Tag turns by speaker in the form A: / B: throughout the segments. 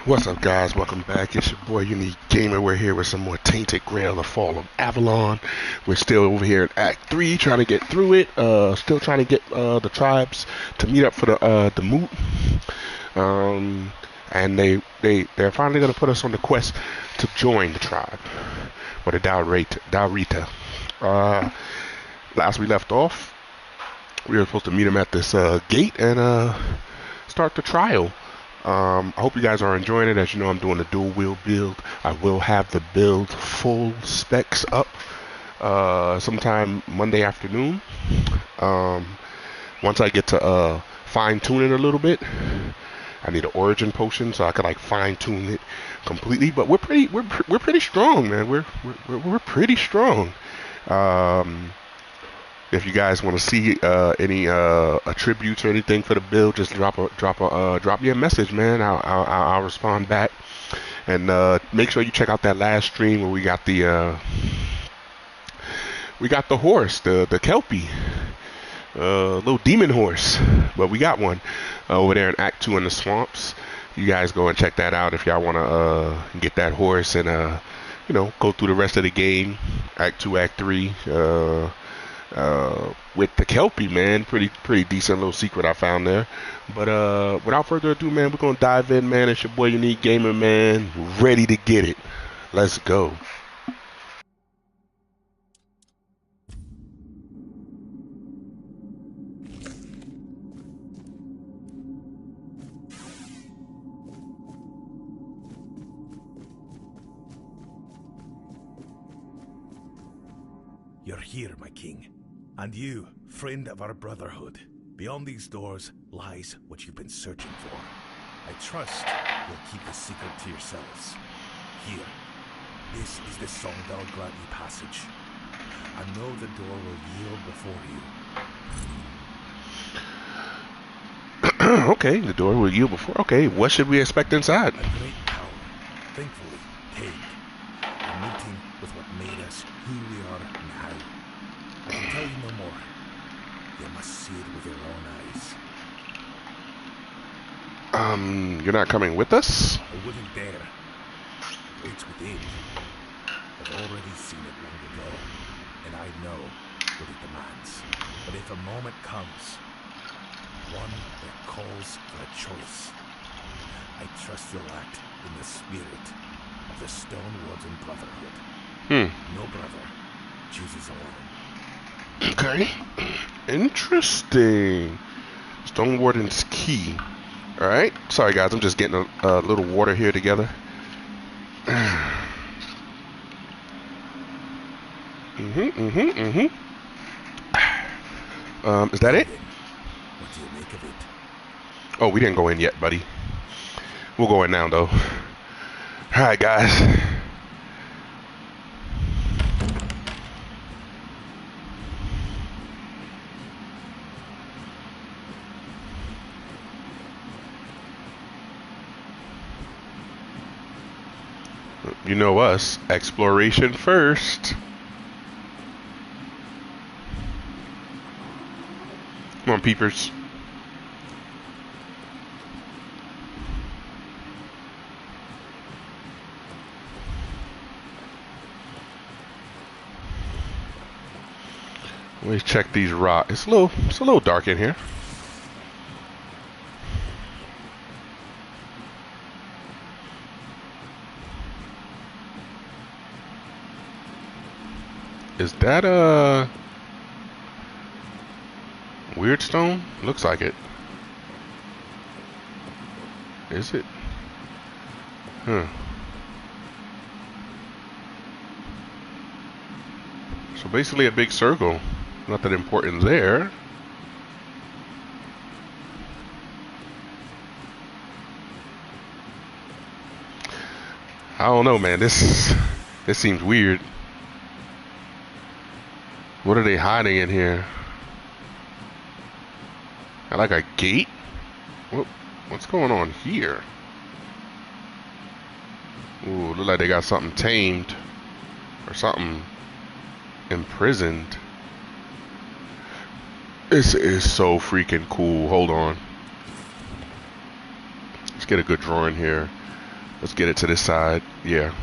A: What's up, guys? Welcome back. It's your boy Unique Gamer. We're here with some more Tainted Grail, the Fall of Avalon. We're still over here at Act 3 trying to get through it. Still trying to get the tribes to meet up for the moot. And they're finally going to put us on the quest to join the tribe, or the Dalrita. Last we left off, we were supposed to meet them at this gate and start the trial. I hope you guys are enjoying it. As you know, I'm doing a dual wheel build. I will have the build full specs up sometime Monday afternoon. Once I get to fine tune it a little bit, I need an origin potion so I can like fine tune it completely. But we're pretty strong, man. We're pretty strong. If you guys want to see any attributes or anything for the build, just drop me a message, man. I'll respond back. And make sure you check out that last stream where we got the horse, the Kelpie, little demon horse. But we got one over there in Act 2 in the swamps. You guys go and check that out if y'all want to get that horse and go through the rest of the game. Act 2, Act 3. With the Kelpie, man, pretty decent little secret I found there. But without further ado, man, we're gonna dive in, man. It's your boy Unique Gamer, man, ready to get it. Let's go.
B: You're here, my king. And you, friend of our brotherhood. Beyond these doors lies what you've been searching for. I trust you'll keep the secret to yourselves. Here, this is the song that'll grant you passage. I know the door will yield before
A: you. Okay, the door will yield before. Okay, what should we expect inside?
B: A great power, thankfully tamed. A meeting with what made us who we are now. I can tell you no more. You must see it with your own eyes.
A: You're not coming with us?
B: I wouldn't dare. It's within. I've already seen it long ago, and I know what it demands. But if a moment comes, one that calls for a choice, I trust you'll act in the spirit of the Stonewarden Brotherhood. No brother chooses alone.
A: Okay, interesting. Stonewarden's key. All right. Sorry, guys. I'm just getting a little water here together. Is that it?
B: What do you make of it?
A: Oh, we didn't go in yet, buddy. We'll go in now, though. All right, guys. You know us, exploration first. Come on, peepers. Let's check these rocks. It's a little dark in here. Is that a weird stone? Looks like it. Is it? Huh. So basically a big circle. Not that important there. I don't know, man. This seems weird. What are they hiding in here? Like a gate? What's going on here? Ooh, look like they got something tamed. Or something imprisoned. This is so freaking cool. Hold on. Let's get a good drawing here. Let's get it to this side. Yeah.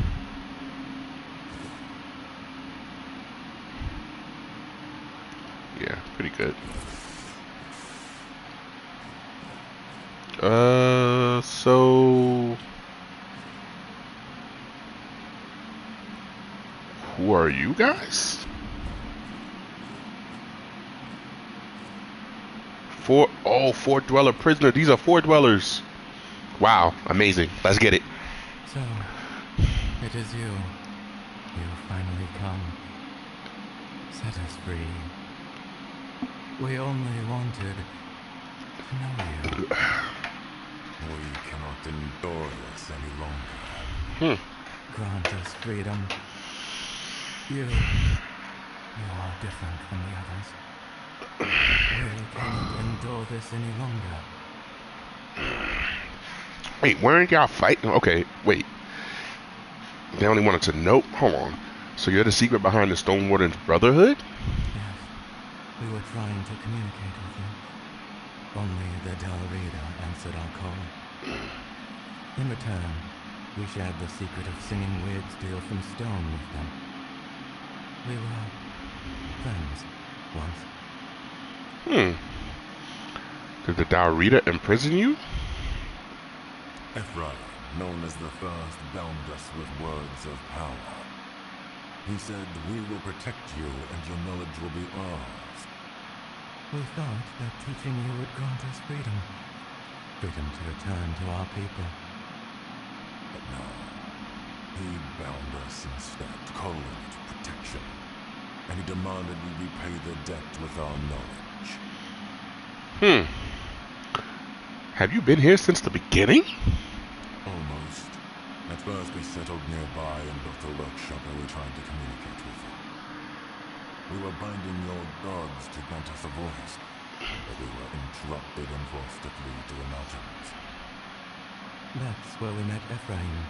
A: Yeah, pretty good. So who are you guys? Four dweller prisoner. These are four dwellers. Wow, amazing. Let's get it.
C: So, it is you. You finally come. Set us free. We only wanted to know you.
B: We cannot endure this any longer.
C: Grant us freedom. You are different from the others. We cannot endure this any longer.
A: Wait, weren't y'all fighting? Okay, wait. They only wanted to know. Hold on. So you're the secret behind the Stone Warden's Brotherhood?
C: Yes, we were trying to communicate with you. Only the Dalrida answered our call. In return, we shared the secret of singing weird steel from stone with them. We were friends once.
A: Did the Dalrida imprison you?
B: Ephraim, known as the First, bound us with words of power. He said, we will protect you and your knowledge will be ours.
C: We thought that teaching you would grant us freedom. Freedom to return to our people.
B: But no, he bound us instead, calling it protection. And he demanded we repay the debt with our knowledge.
A: Have you been here since the beginning?
B: Almost. At first we settled nearby and built a workshop where we tried to communicate with you. We were binding your gods to grant us a voice, but we were interrupted and forced to flee to the mountains.
C: That's where we met Ephraim.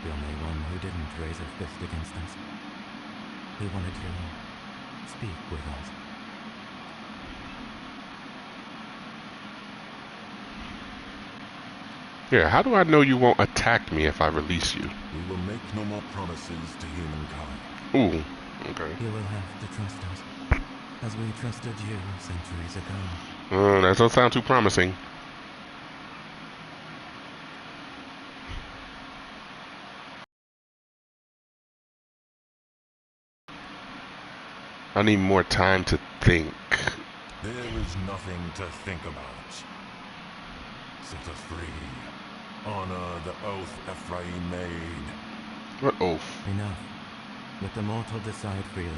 C: The only one who didn't raise a fist against us. He wanted to speak with us.
A: Yeah, how do I know you won't attack me if I release you?
B: We will make no more promises to humankind.
A: Ooh, okay.
C: You will have to trust us, as we trusted you centuries ago.
A: That doesn't sound too promising. I need more time to think.
B: There is nothing to think about. Set us free. Honor the oath Ephraim made.
A: What oath?
C: Enough. Let the mortal decide freely.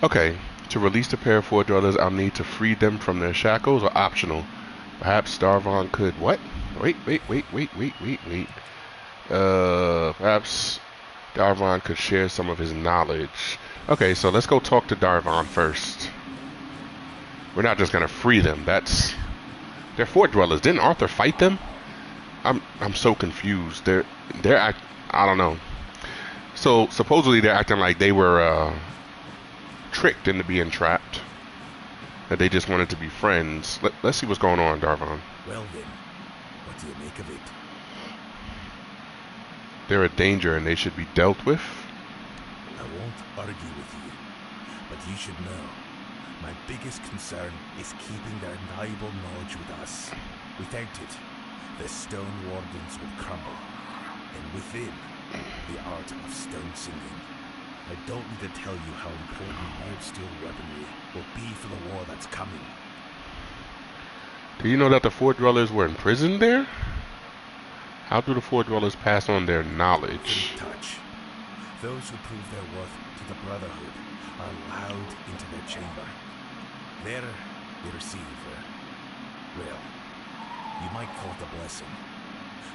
A: Okay, to release the pair of four dwellers, I'll need to free them from their shackles or optional. Perhaps Darvon could... What? Wait. Perhaps Darvon could share some of his knowledge. Okay, so let's go talk to Darvon first. We're not just gonna free them. They're four dwellers. Didn't Arthur fight them? I'm so confused. I don't know. So supposedly they're acting like they were tricked into being trapped. That they just wanted to be friends. Let's see what's going on, Darvon.
B: Well then, what do you make of it?
A: They're a danger and they should be dealt with.
B: I won't argue with you, but you should know, my biggest concern is keeping their invaluable knowledge with us. Without it, the Stone Wardens would crumble, and within, the art of stone singing. I don't need to tell you how important weird steel weaponry will be for the war that's coming.
A: Do you know that the four dwellers were imprisoned there? How do the four dwellers pass on their knowledge?
B: Touch. Those who prove their worth to the Brotherhood are allowed into their chamber. There, they receive, well, you might call it a blessing.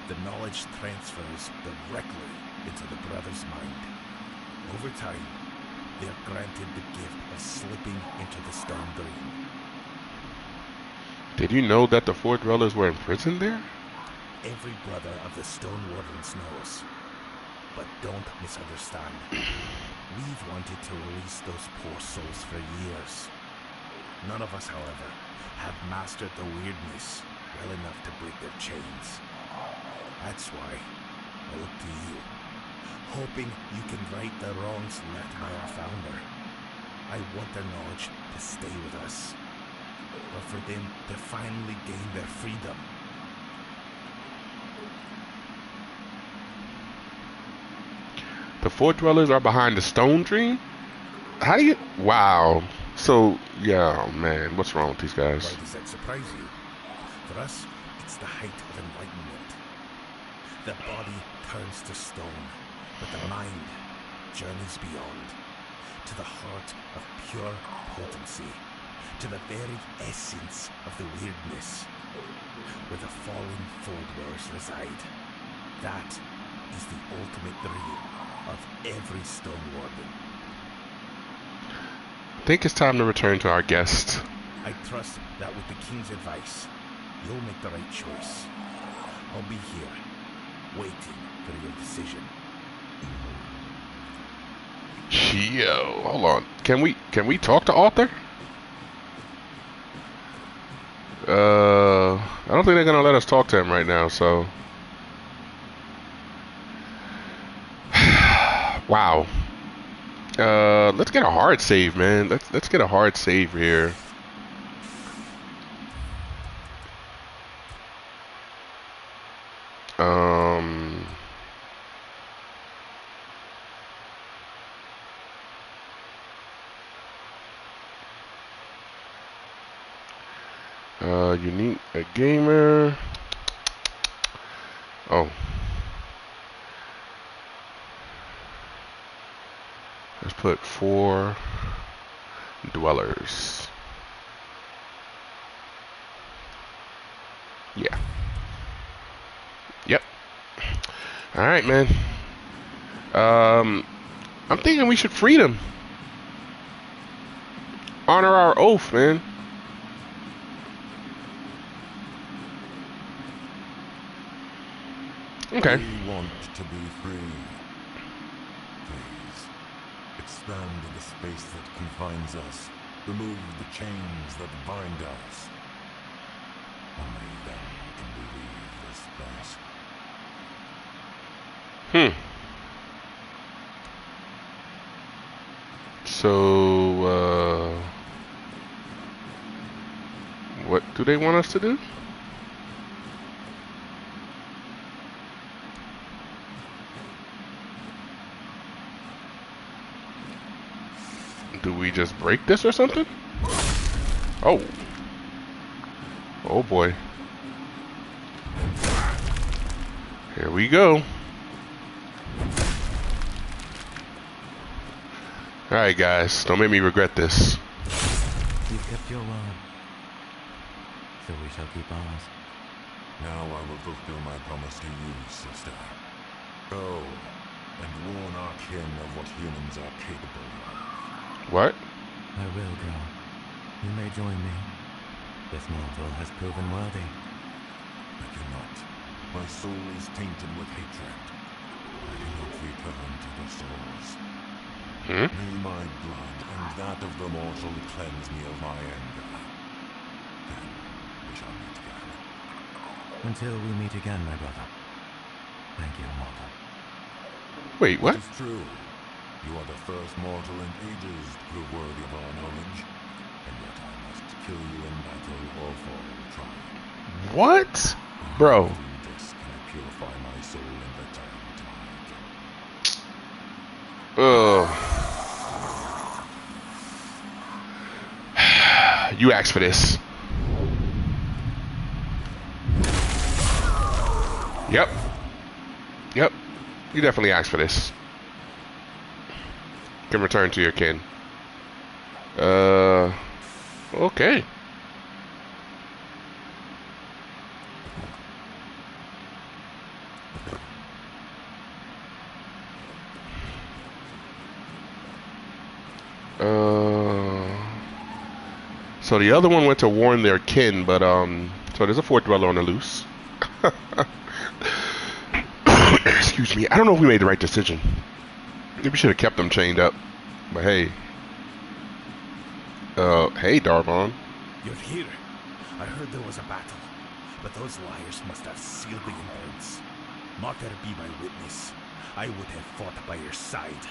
B: The knowledge transfers directly into the Brother's mind. Over time, they are granted the gift of slipping into the Stone Green.
A: Did you know that the four dwellers were imprisoned there?
B: Every brother of the Stone Wardens knows. But don't misunderstand. We've wanted to release those poor souls for years. None of us, however, have mastered the weirdness well enough to break their chains. That's why I look to you, hoping you can right the wrongs left by our founder. I want their knowledge to stay with us, or for them to finally gain their freedom.
A: The Fort Dwellers are behind the Stone Dream? How do you... Wow. So, yeah, oh man, what's wrong with these guys?
B: Why does that surprise you? For us, it's the height of enlightenment. The body turns to stone, but the mind journeys beyond, to the heart of pure potency, to the very essence of the weirdness, where the fallen Fort Dwellers reside. That is the ultimate dream of every Stone Warden.
A: I think it's time to return to our guest.
B: I trust that with the King's advice, you'll make the right choice. I'll be here, waiting for your decision.
A: Yo, hold on. Can we talk to Arthur? I don't think they're gonna let us talk to him right now, so. Wow. Let's get a hard save, man. Let's get a hard save here. Unique a gamer. Oh. Let's put 4 dwellers. Yeah. Yep. All right, man. I'm thinking we should free them. Honor our oath, man. Okay.
D: We want to be free. Please, expand the space that confines us. Remove the chains that bind us. Only then can we leave this place.
A: So, what do they want us to do? Do we just break this or something? Oh. Oh boy. Here we go. Alright guys, don't make me regret this.
C: You've kept your word, so we shall keep ours.
D: Now I will fulfill my promise to you, sister. Go and warn our kin of what humans are capable of.
A: What?
C: I will go. You may join me. This mortal has proven worthy.
D: I cannot. My soul is tainted with hatred. I cannot return to the source. May my blood and that of the mortal cleanse me of my anger. Then we shall meet again.
C: Until we meet again, my brother. Thank you, mortal.
A: Wait, what?
D: It is true. You are the first mortal in ages to prove worthy of our knowledge. And yet I must kill you in battle or fall trying.
A: What? Bro.
D: Through this can I purify my soul and return to my kin.
A: You asked for this. Yep. Yep. You definitely asked for this. Can return to your kin. Okay. So the other one went to warn their kin, but so there's a Fort Dweller on the loose. Excuse me. I don't know if we made the right decision. Maybe we should have kept them chained up. But hey. Hey, Darvon.
B: You're here. I heard there was a battle. But those liars must have sealed the entrance. Mater be my witness. I would have fought by your side.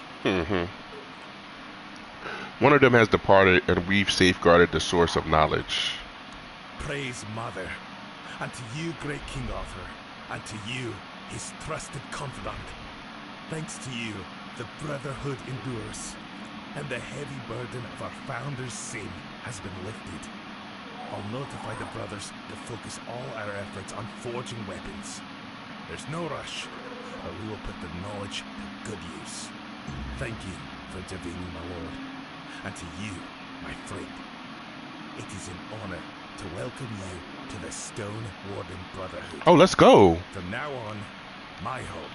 A: One of them has departed, and we've safeguarded the source of knowledge.
B: Praise Mother, and to you, great King Arthur, and to you, his trusted confidant. Thanks to you, the Brotherhood endures, and the heavy burden of our founder's sin has been lifted. I'll notify the brothers to focus all our efforts on forging weapons. There's no rush, but we will put the knowledge to good use. Thank you for intervening, my lord. And to you, my friend, it is an honor to welcome you to the Stone Warden Brotherhood.
A: Oh, let's go.
B: From now on, my home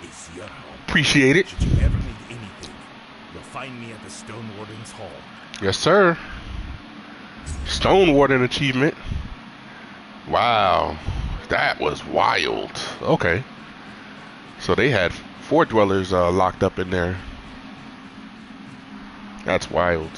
B: is your home.
A: Appreciate it.
B: Should you ever need anything, you'll find me at the Stone Warden's Hall.
A: Yes, sir. Stone Warden achievement. Wow. That was wild. Okay. So they had 4 dwellers locked up in there. That's wild.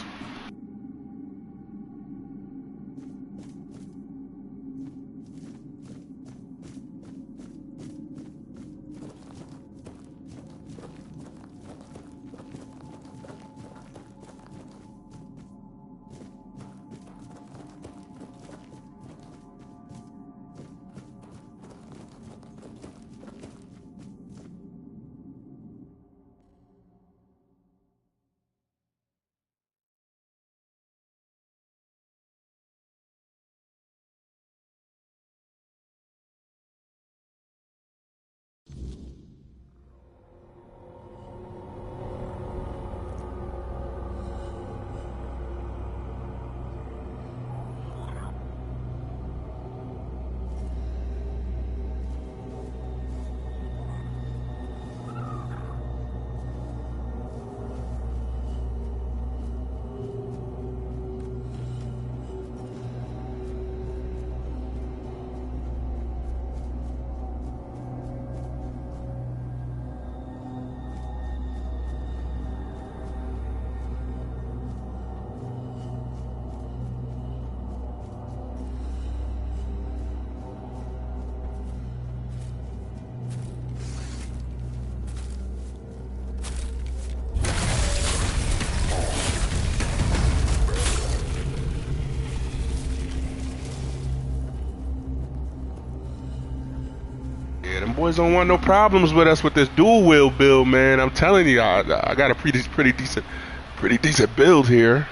A: Yeah, them boys don't want no problems with us with this dual wheel build, man. I'm telling you, I got a pretty decent build here.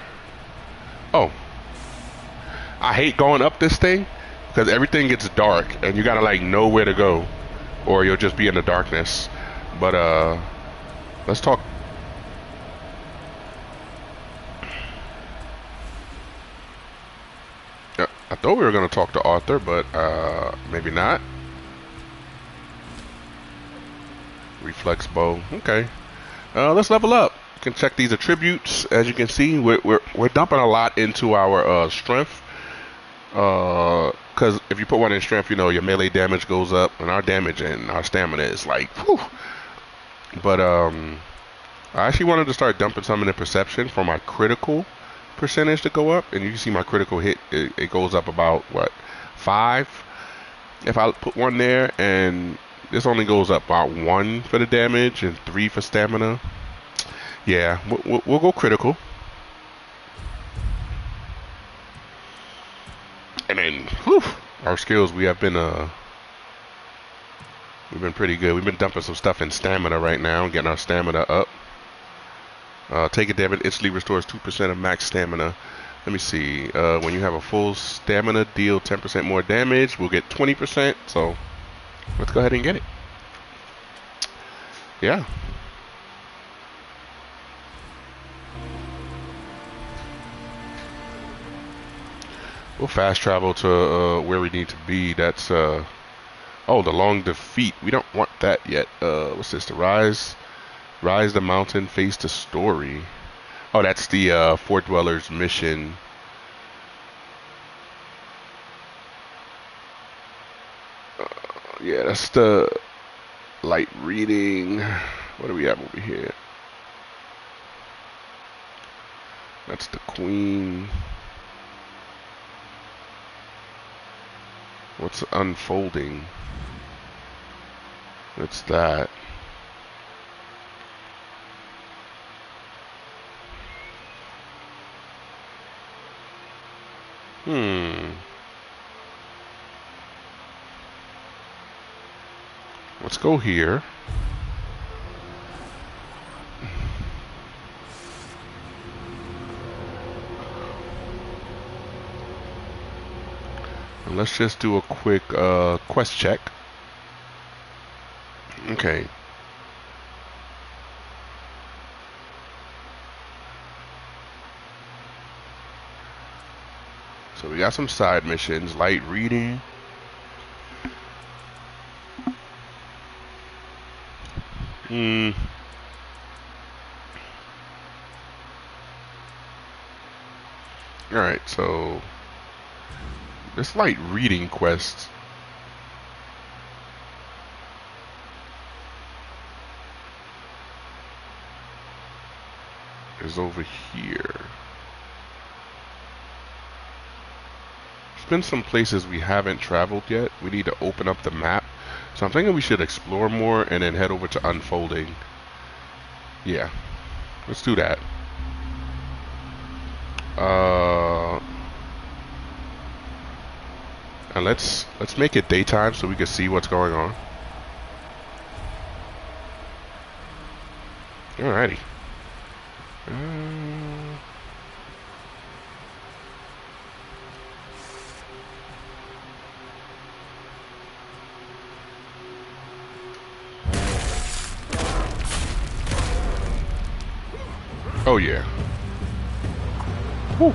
A: Oh, I hate going up this thing because everything gets dark and you gotta like know where to go, or you'll just be in the darkness. But let's talk. I thought we were gonna talk to Arthur, but maybe not. Reflex bow. Okay. Let's level up. You can check these attributes. As you can see, we're dumping a lot into our strength. Because if you put one in strength, you know your melee damage goes up, and our damage and our stamina is like, whew. But I actually wanted to start dumping some in the perception for my critical percentage to go up, and you can see my critical hit. It goes up about what, 5? If I put one there, and this only goes up about 1 for the damage and 3 for stamina. Yeah, we'll go critical. And then, whew, our skills, we've been pretty good. We've been dumping some stuff in stamina right now, getting our stamina up. Take a damage instantly restores 2% of max stamina. Let me see. When you have a full stamina, deal 10% more damage. We'll get 20%. So let's go ahead and get it. Yeah. We'll fast travel to where we need to be. That's oh, the long defeat. We don't want that yet. What's this? The rise the mountain, face the story. Oh, that's the Fort Dwellers mission. Yeah, that's the light reading. What do we have over here? That's the queen. What's unfolding? What's that? Let's go here. And let's just do a quick quest check. Okay. So we got some side missions, light reading. Alright, so this light reading quest is over here. There's been some places we haven't traveled yet. We need to open up the map. So I'm thinking we should explore more and then head over to unfolding. Yeah, let's do that. And let's make it daytime so we can see what's going on. Alrighty. Oh yeah. Woo.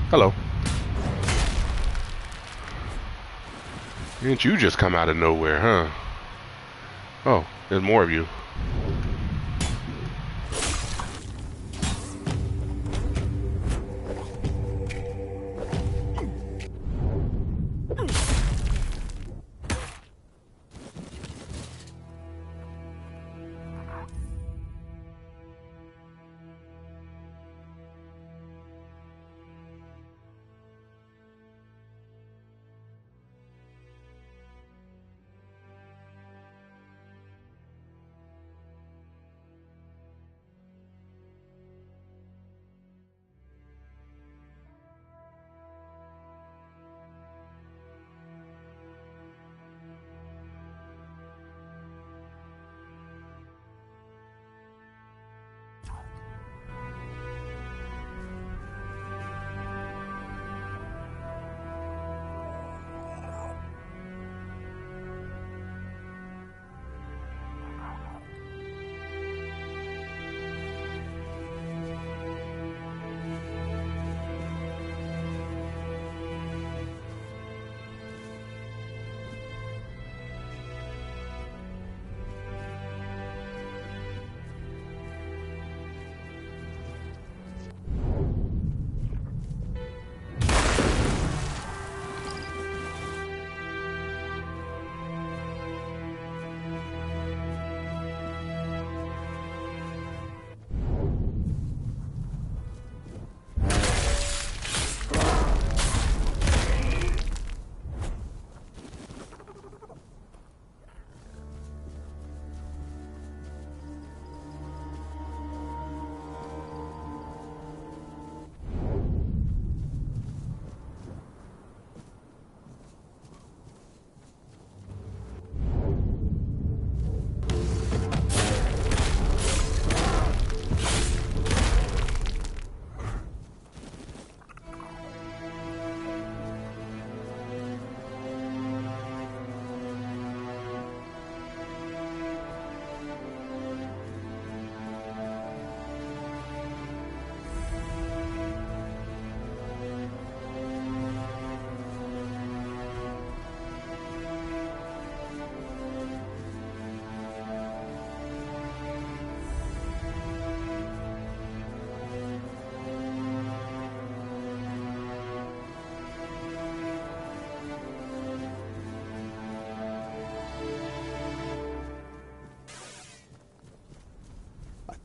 A: Hello. Didn't you just come out of nowhere, huh? Oh, there's more of you.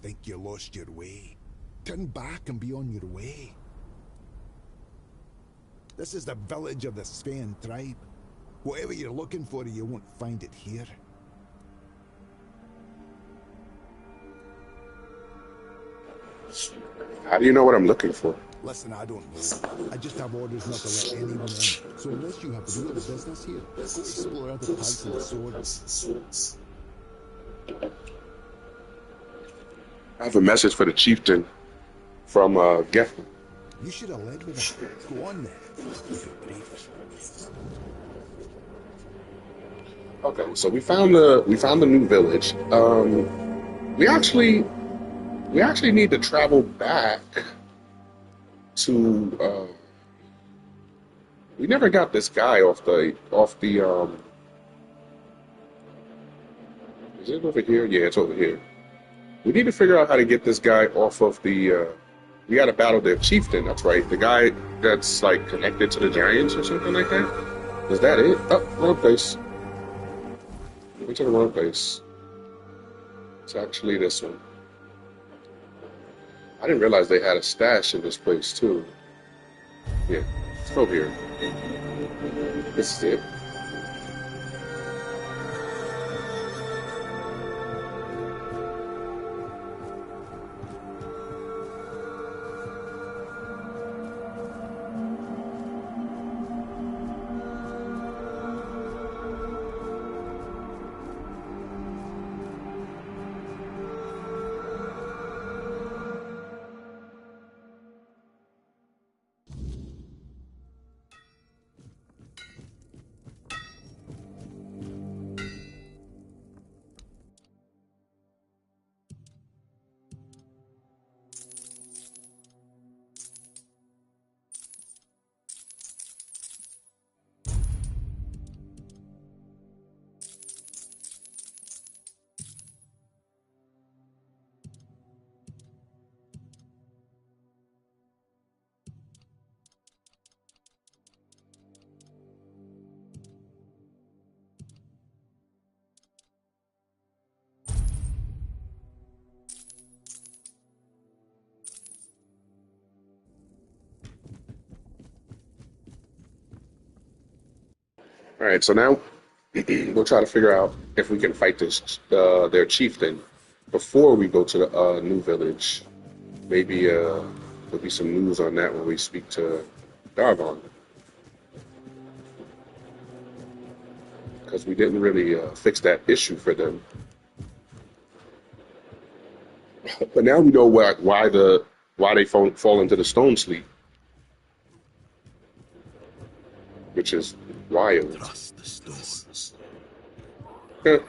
B: Think you lost your way? Turn back and be on your way.
E: This is the village of the Sven tribe. Whatever you're looking for, you won't find it here.
A: How do you know what I'm looking for?
E: Listen, I don't know. I just have orders not to let anyone in. So unless you have real business here, go explore other parts of the sword.
A: I have a message for the chieftain from Geffen.
E: You should have led with that. Go on then. Keep it brief.
A: Okay, so we found the new village. We actually need to travel back to we never got this guy off the is it over here? Yeah, it's over here. We need to figure out how to get this guy off of the we gotta battle their chieftain, that's right. The guy that's like connected to the giants or something like that. Is that it? Oh, wrong place. Went to the wrong place. It's actually this one. I didn't realize they had a stash in this place too. Yeah, let's go here. This is it. All right, so now we'll try to figure out if we can fight this their chieftain before we go to the new village. Maybe there'll be some news on that when we speak to Avalon, because we didn't really fix that issue for them. But now we know why they fall into the stone sleep, which is wild.
B: Trust the stones.
A: I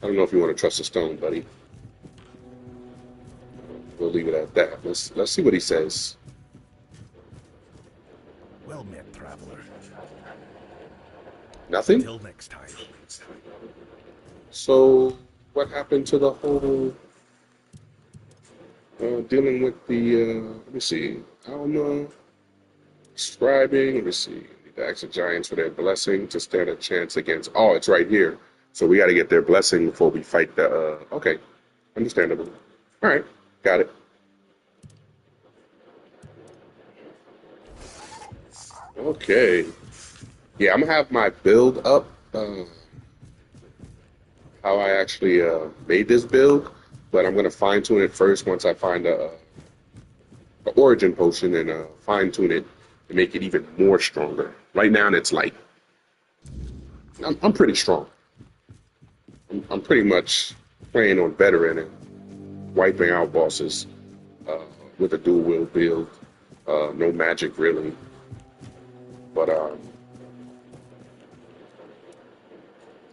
A: don't know if you want to trust the stone, buddy. We'll leave it at that. Let's see what he says.
B: Well met, traveler.
A: Nothing?
B: Until next time.
A: So, what happened to the whole dealing with the? Let me see. Alma scribing. Let me see. The ask the giants for their blessing to stand a chance against. Oh, it's right here. So we got to get their blessing before we fight the. Okay, understandable. All right, got it. Okay. Yeah, I'm gonna have my build up. How I actually made this build, but I'm gonna fine tune it first once I find a origin potion and fine tune it to make it even more stronger. Right now, it's like I'm pretty strong. I'm pretty much playing on veteran and wiping out bosses with a dual wield build. No magic really, but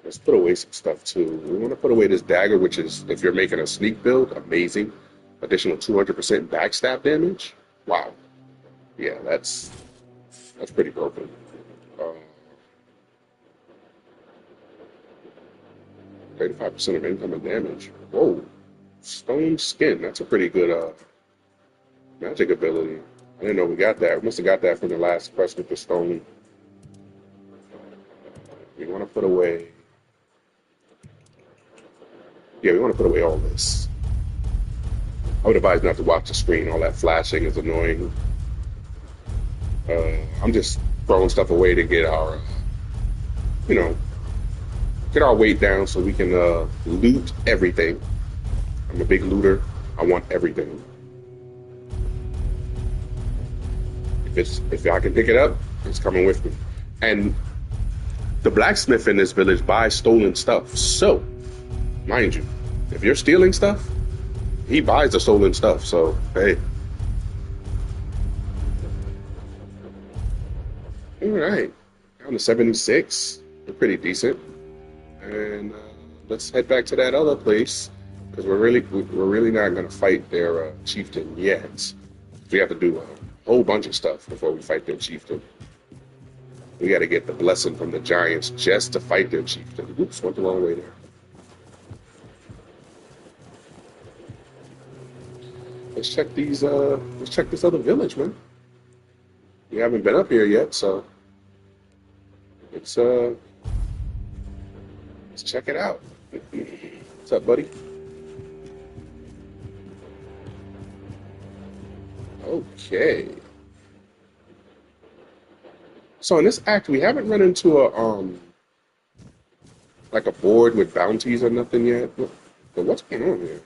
A: let's put away some stuff too. We want to put away this dagger, which is, if you're making a sneak build, amazing. Additional 200% backstab damage. Wow. Yeah, that's pretty broken. 35% of incoming damage. Whoa. Stone skin. That's a pretty good magic ability. I didn't know we got that. We must have got that from the last quest with the stone. We want to put away. Yeah, we want to put away all this. I would advise not to watch the screen. All that flashing is annoying. I'm just throwing stuff away to get our, you know, get our weight down so we can loot everything. I'm a big looter. I want everything. If I can pick it up, it's coming with me. And the blacksmith in this village buys stolen stuff. So, mind you, if you're stealing stuff, he buys the stolen stuff. So, hey. All right, down to 76. We're pretty decent. And let's head back to that other place because we're really not gonna fight their chieftain yet. We have to do a whole bunch of stuff before we fight their chieftain. We got to get the blessing from the giants just to fight their chieftain. Oops, went the wrong way there. Let's check these. Let's check this other village, man. We haven't been up here yet, so let's check it out. What's up, buddy? Okay. So in this act, we haven't run into a like a board with bounties or nothing yet. But what's going on here?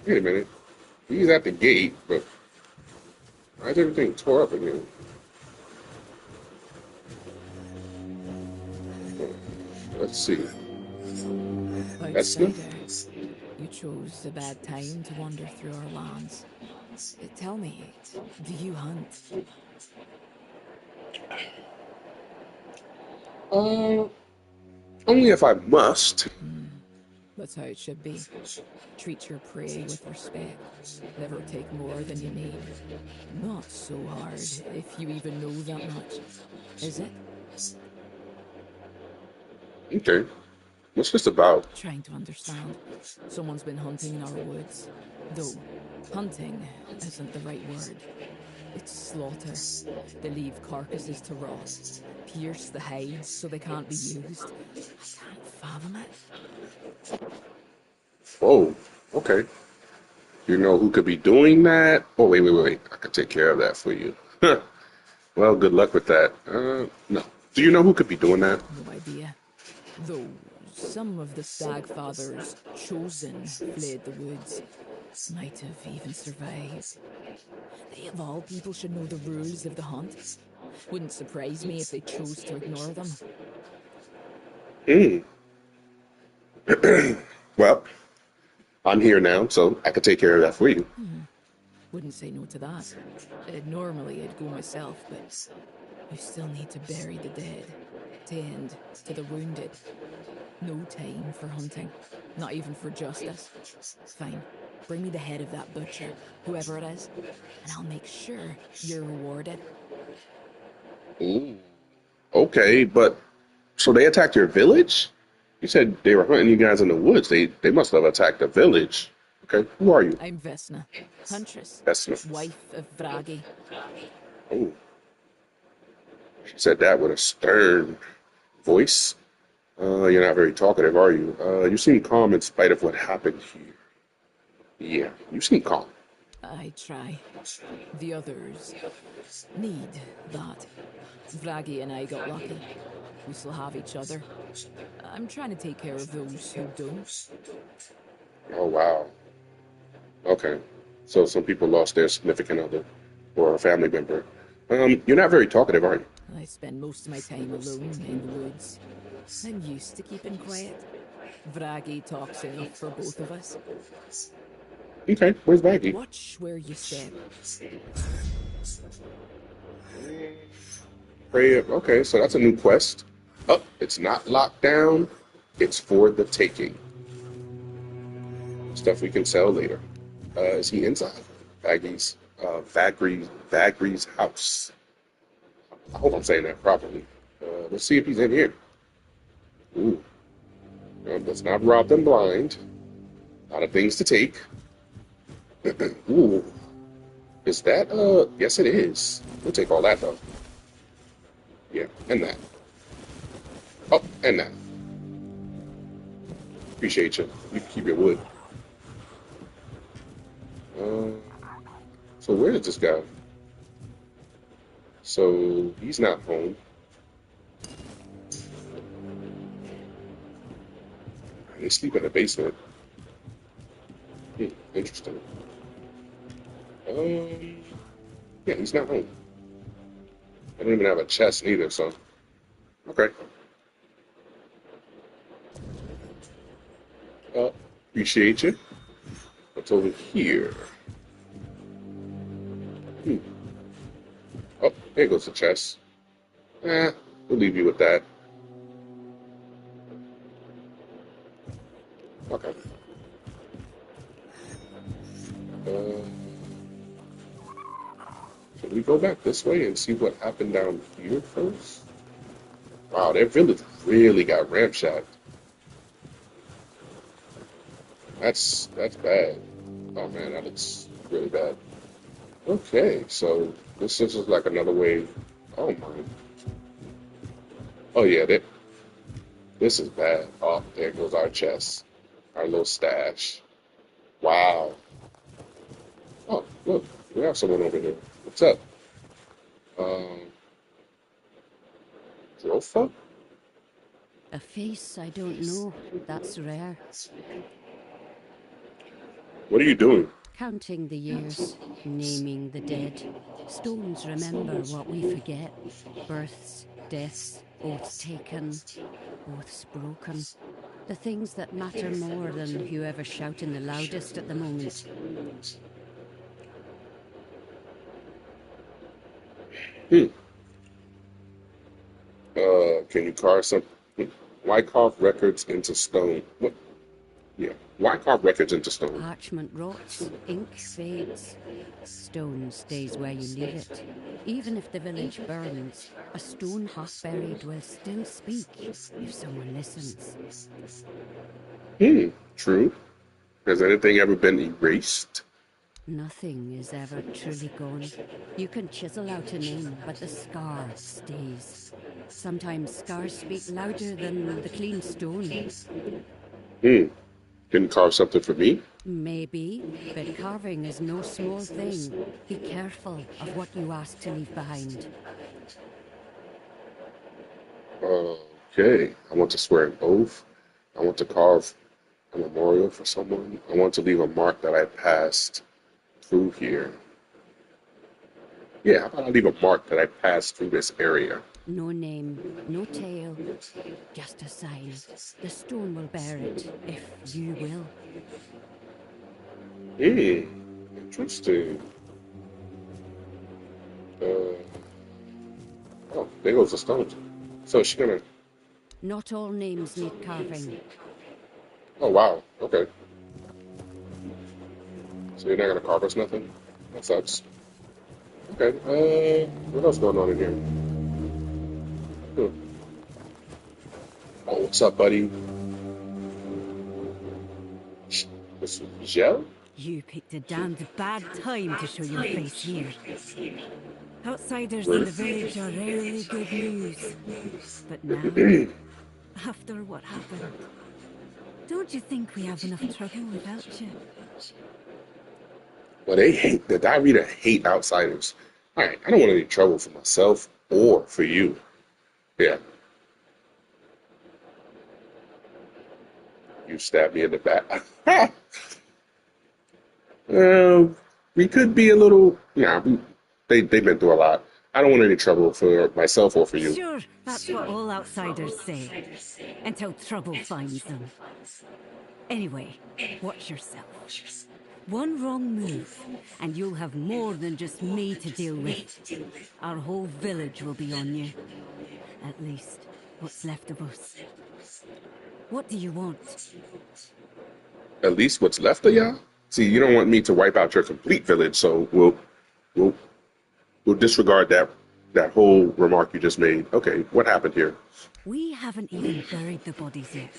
A: Wait a minute. He's at the gate, but why is everything tore up again? Let's see.
F: Outsider, you chose a bad time to wander through our lands. Tell me, do you hunt?
A: Only if I must.
F: That's how it should be. Treat your prey with respect. Never take more than you need. Not so hard, if you even know that much. Is it?
A: Okay. What's this about?
F: Trying to understand. Someone's been hunting in our woods. Though, hunting isn't the right word. It's slaughter. They leave carcasses to rot. Pierce the hides so they can't be used. I can't fathom it.
A: Whoa. Okay. You know who could be doing that? Oh, wait. I could take care of that for you. Well, good luck with that. No. Do you know who could be doing that?
F: No idea. Though some of the Stagfather's chosen fled the woods. Might have even survived. They of all people should know the rules of the hunt. Wouldn't surprise me if they chose to ignore them.
A: Well, I'm here now, so I could take care of that for you.
F: Wouldn't say no to that. Normally I'd go myself, but you still need to bury the dead, tend to the wounded. No time for hunting, not even for justice. Fine, bring me the head of that butcher, whoever it is, and I'll make sure you're rewarded.
A: Okay, but so they attacked your village? You said they were hunting you guys in the woods. They must have attacked the village. Okay, who are you?
F: I'm Vesna, huntress,
A: Vesna.
F: wife of Vragi.
A: Oh. She said that with a stern voice. You're not very talkative, are you? You seem calm in spite of what happened here. Yeah, you seem calm.
F: I try. The others need that. Vragi and I got lucky. We still have each other. I'm trying to take care of those who don't.
A: Oh, wow. Okay. So some people lost their significant other or a family member. You're not very talkative, are you?
F: I spend most of my time alone in the woods. I'm used to keeping quiet. Vragi talks enough for both of us.
A: Okay, where's Maggie?
F: Watch where you step.
A: Pray up. Okay, so that's a new quest. Oh, it's not locked down. It's for the taking. Stuff we can sell later. Is he inside? Vagri's house. I hope I'm saying that properly. Let's see if he's in here. Ooh. Let's not rob them blind. A lot of things to take. Ooh. Is that, yes it is. We'll take all that though. Yeah, and that. Oh, and that. Appreciate you. You can keep your wood. So where is this guy? So he's not home. They sleep in the basement. Interesting. Yeah, he's not home. I don't even have a chest neither, so okay. Appreciate you. What's over here? Hmm. Oh, there goes the chest. We'll leave you with that. Okay. Should we go back this way and see what happened down here first? Wow, that village really got ramshacked. That's bad. Oh man, that looks really bad. Okay, so this is just like another way. Oh my. Oh yeah, this is bad. Oh, there goes our chest, our little stash. Wow. Oh, look, we have someone over here. What's up? Um, Drofa?
G: A face I don't know. That's rare.
A: What are you doing?
G: Counting the years, naming the dead. Stones remember what we forget. Births, deaths, oaths taken, oaths broken. The things that matter more than whoever's shouting the loudest at the moment.
A: Hmm. Can you carve some? Why carve records into stone? What? Yeah. Why carve records into stone?
G: Parchment rots, ink fades. Stone stays where you leave it. Even if the village burns, a stone half buried will still speak if someone listens.
A: True. Has anything ever been erased?
G: Nothing is ever truly gone. You can chisel out a name, but the scar stays. Sometimes scars speak louder than the clean stone.
A: Can you carve something for me?
G: Maybe, but carving is no small thing. Be careful of what you ask to leave behind.
A: Okay. I want to swear an oath. I want to carve a memorial for someone. I want to leave a mark that I passed through here. Yeah, how about I leave a mark that I passed through this area?
G: No name, no tale, just a sign. The stone will bear it, if you will.
A: Interesting. Oh, there goes the stone. So she's gonna.
G: Not all names need carving.
A: Oh wow. Okay. So you're not gonna carve us nothing? That sucks. Okay. What else going on in here? Oh, what's up, buddy? This is Gel?
H: You picked a damned bad time to show your face here. Outsiders in
A: Right.
H: the village are rarely good news. But now, after what happened, don't you think we have enough trouble without you?
A: Well, they hate the Diarrhea hate outsiders. All right, I don't want any trouble for myself or for you. Yeah, you stabbed me in the back. We could be a little. Yeah, they've been through a lot. I don't want any trouble for myself or for you.
H: Sure, that's what all outsiders say. Until trouble finds them. Anyway, watch yourself. One wrong move, and you'll have more than just me to deal with. Our whole village will be on you. At least, what's left of us. What do you want?
A: At least what's left of y'all. See, you don't want me to wipe out your complete village, so we'll disregard that whole remark you just made. Okay, what happened here?
H: We haven't even buried the bodies yet.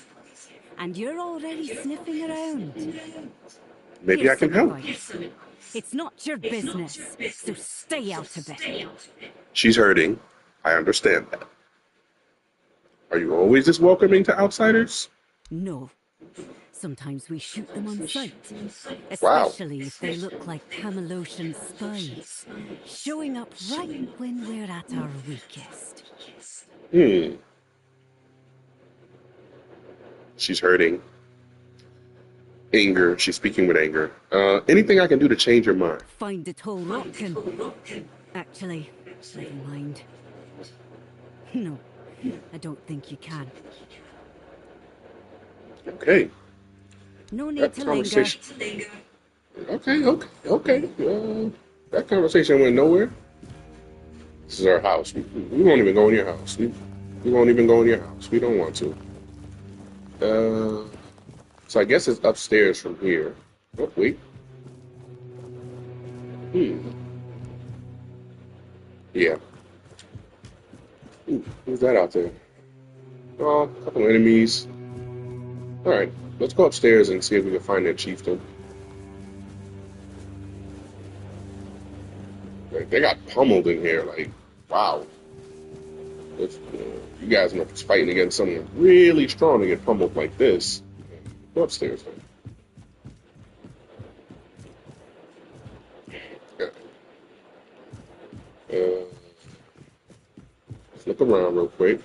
H: And you're already sniffing around.
A: Maybe I
H: Here's
A: can
H: some
A: help.
H: advice. It's not your business, so stay out of it.
A: She's hurting. I understand that. Are you always this welcoming to outsiders?
H: No. Sometimes we shoot them on sight,
A: Wow.
H: especially if they look like Camelosian spies, showing up right when we're at our weakest.
A: She's hurting. Anger. She's speaking with anger. Anything I can do to change your mind?
H: Find a tall rock and... Actually, never mind. No, I don't think you can.
A: Okay.
H: No need
A: That
H: to linger.
A: conversation. Okay. That conversation went nowhere. This is our house. We won't even go in your house. We won't even go in your house. We don't want to. So I guess it's upstairs from here. Oh, wait. Yeah. Ooh, who's that out there? Oh, a couple enemies. Alright, let's go upstairs and see if we can find that chieftain. Like, they got pummeled in here, like, wow. You guys must be fighting against someone really strong to get pummeled like this. Go upstairs, then. Let's look around real quick.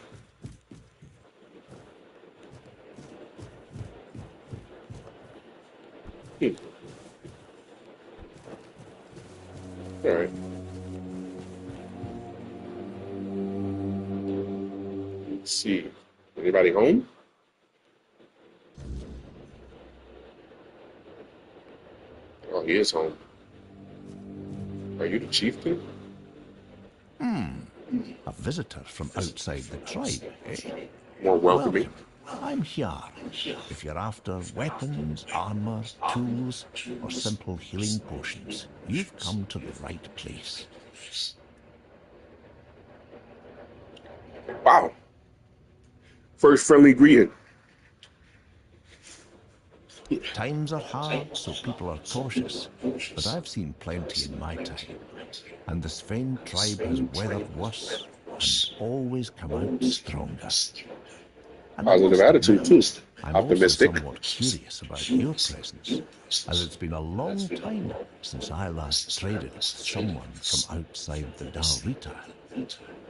A: Alright. Let's see. Anybody home? Oh, he is home. Are you the chieftain?
B: A visitor from outside the tribe, eh?
A: More welcoming.
B: I'm here. If you're after weapons, armor, tools, or simple healing potions, you've come to the right place.
A: Wow. First friendly greeting.
B: Times are hard, so people are cautious, but I've seen plenty in my time. And the Sven tribe has weathered worse and always come out stronger. And
A: Positive attitude, too.
B: I'm
A: Optimistic.
B: also somewhat curious about your presence, as it's been a long time since I last traded with someone from outside the Dalrita.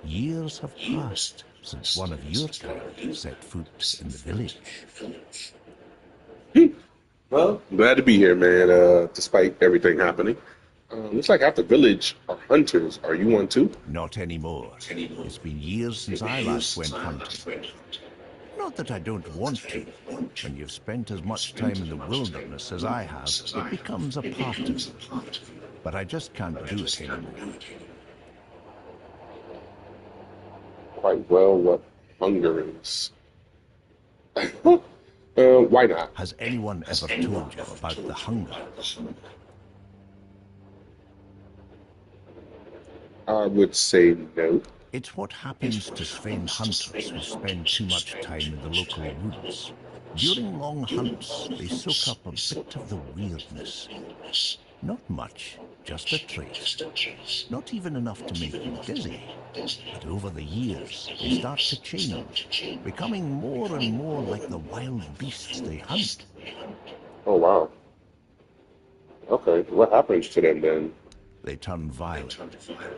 B: Years have passed since one of your kind set foot in the village.
A: Well, glad to be here, man, despite everything happening. Looks like half the village are hunters. Are you one too?
B: Not anymore. It's been years since I last went hunting. Not that I don't want to. When you've spent as much time in the wilderness as I have, it becomes a part of you. But I just can't do it anymore.
A: Quite well what hunger is. Why not?
B: Has anyone ever told you about the hunger?
A: I would say no.
B: It's what happens to Sven hunters who spend too much time in the local woods. During long hunts, they soak up a bit of the weirdness. Not much, just a trace. Not even enough to make you dizzy. But over the years, they start to change, becoming more and more like the wild beasts they hunt.
A: Oh, wow. Okay, what happens to them then?
B: They turn violent,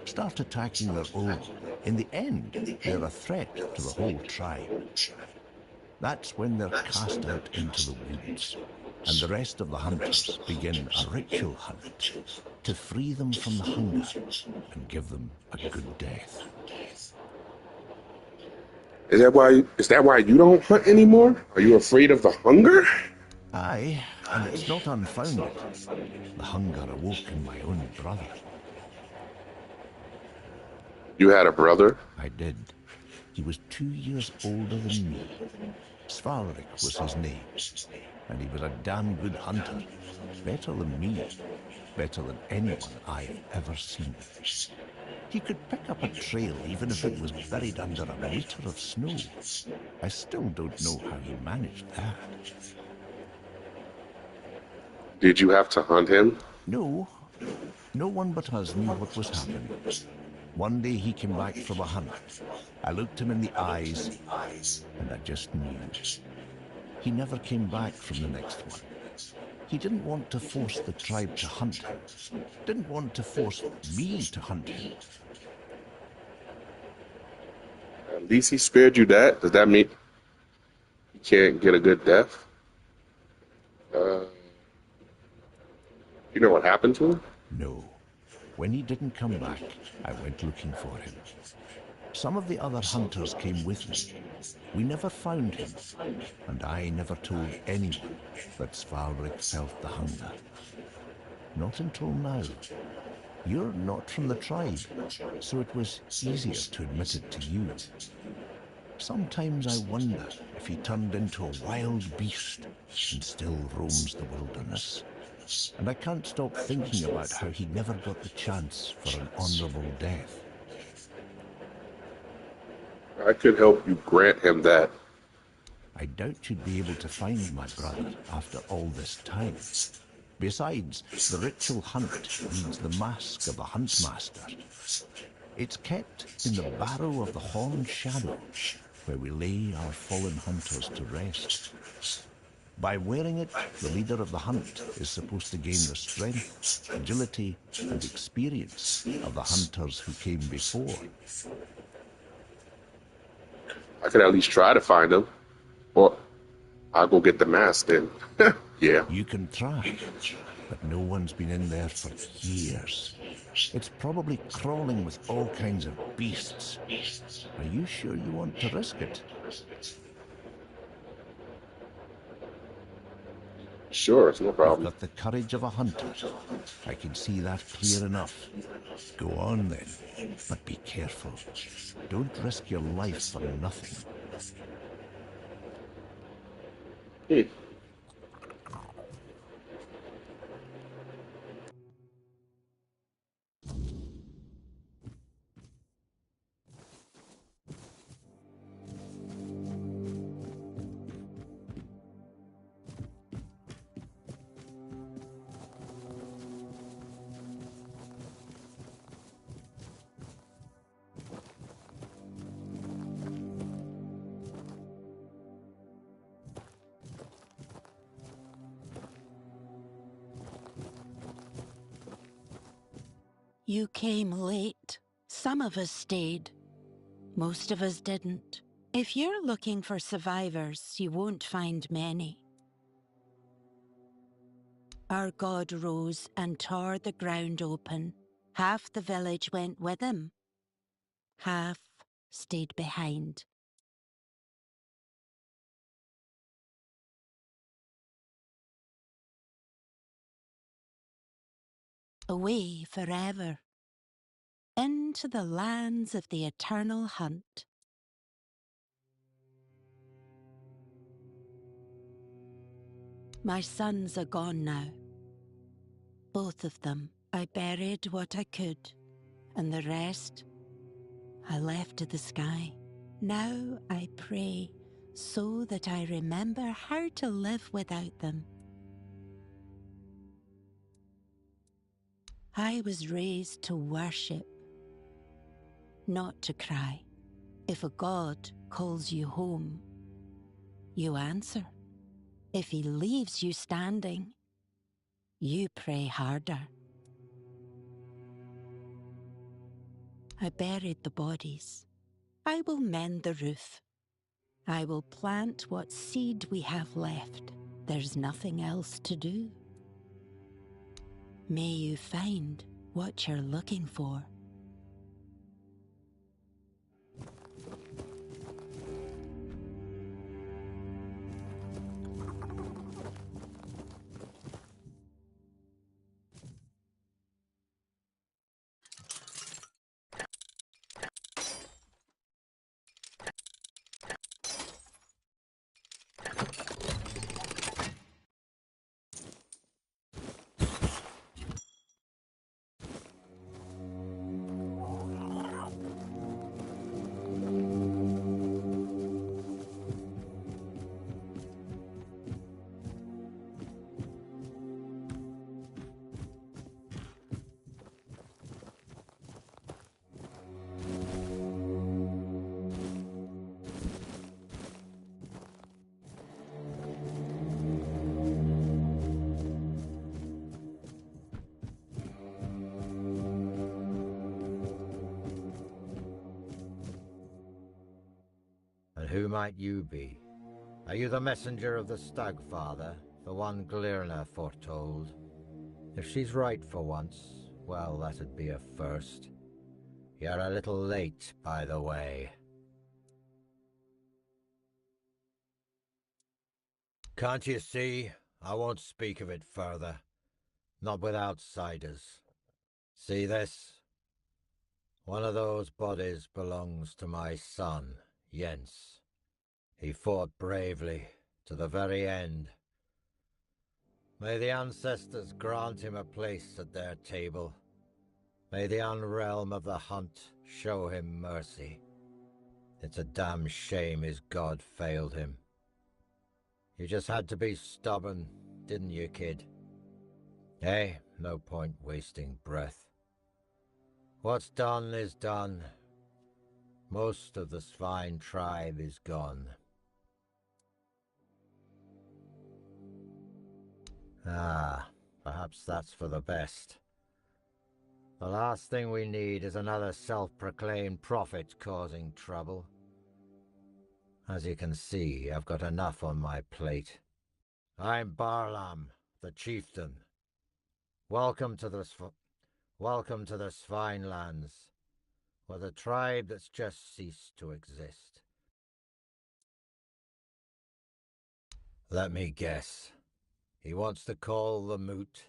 B: start attacking their own. In the end, they're a threat to the whole tribe. That's when they're cast out into the woods, and the rest of the hunters begin a ritual hunt to free them from the hunger and give them a good death.
A: Is that why you don't hunt anymore? Are you afraid of the hunger?
B: Aye, and it's not unfounded. The hunger awoke in my own brother.
A: You had a brother?
B: I did. He was 2 years older than me. Svarrik was his name, and he was a damn good hunter. Better than me, better than anyone I've ever seen. He could pick up a trail even if it was buried under a meter of snow. I still don't know how he managed that.
A: Did you have to hunt him?
B: No. No one but us knew what was happening. One day he came back from a hunt. I looked him in the eyes, and I just knew. he never came back from the next one. He didn't want to force the tribe to hunt him. Didn't want to force me to hunt him.
A: At least he spared you that. Does that mean you can't get a good death? You know what happened to him?
B: No. When he didn't come back, I went looking for him. Some of the other hunters came with me. We never found him, and I never told anyone that Svalbard felt the hunger. Not until now. You're not from the tribe, so it was easier to admit it to you. Sometimes I wonder if he turned into a wild beast and still roams the wilderness. And I can't stop thinking about how he never got the chance for an honorable death.
A: I could help you grant him that.
B: I doubt you'd be able to find my brother after all this time. Besides, the ritual hunt needs the mask of the Huntmaster. It's kept in the barrow of the Horned Shadow, where we lay our fallen hunters to rest. By wearing it, the leader of the hunt is supposed to gain the strength, agility, and experience of the hunters who came before.
A: I could at least try to find him. Or I'll go get the mask then. Yeah.
B: You can try, but no one's been in there for years. It's probably crawling with all kinds of beasts. Are you sure you want to risk it?
A: Sure, it's no
B: You've
A: problem.
B: got the courage of a hunter. I can see that clear enough. Go on then, but be careful. Don't risk your life for nothing.
A: Hmm.
I: You came late. Some of us stayed. Most of us didn't. If you're looking for survivors, you won't find many. Our god rose and tore the ground open. Half the village went with him. Half stayed behind. Away forever. Into the lands of the eternal hunt. My sons are gone now. Both of them. I buried what I could, and the rest I left to the sky. Now I pray so that I remember how to live without them. I was raised to worship, not to cry. If a god calls you home, you answer. If he leaves you standing, you pray harder. I buried the bodies. I will mend the roof. I will plant what seed we have left. There's nothing else to do. May you find what you're looking for.
J: who might you be? Are you the messenger of the Stagfather, the one Glirna foretold? If she's right for once, well, that'd be a first. You're a little late, by the way. Can't you see? I won't speak of it further. Not with outsiders. See this? One of those bodies belongs to my son, Jens. He fought bravely, to the very end. May the ancestors grant him a place at their table. May the unrealm of the hunt show him mercy. It's a damn shame his god failed him. You just had to be stubborn, didn't you, kid? Hey, no point wasting breath. What's done is done. Most of the Svine tribe is gone. Ah, perhaps that's for the best. The last thing we need is another self-proclaimed prophet causing trouble. As you can see, I've got enough on my plate. I'm Barlam, the chieftain. Welcome to the Svine lands, where the tribe that's just ceased to exist. Let me guess. He wants to call the moot.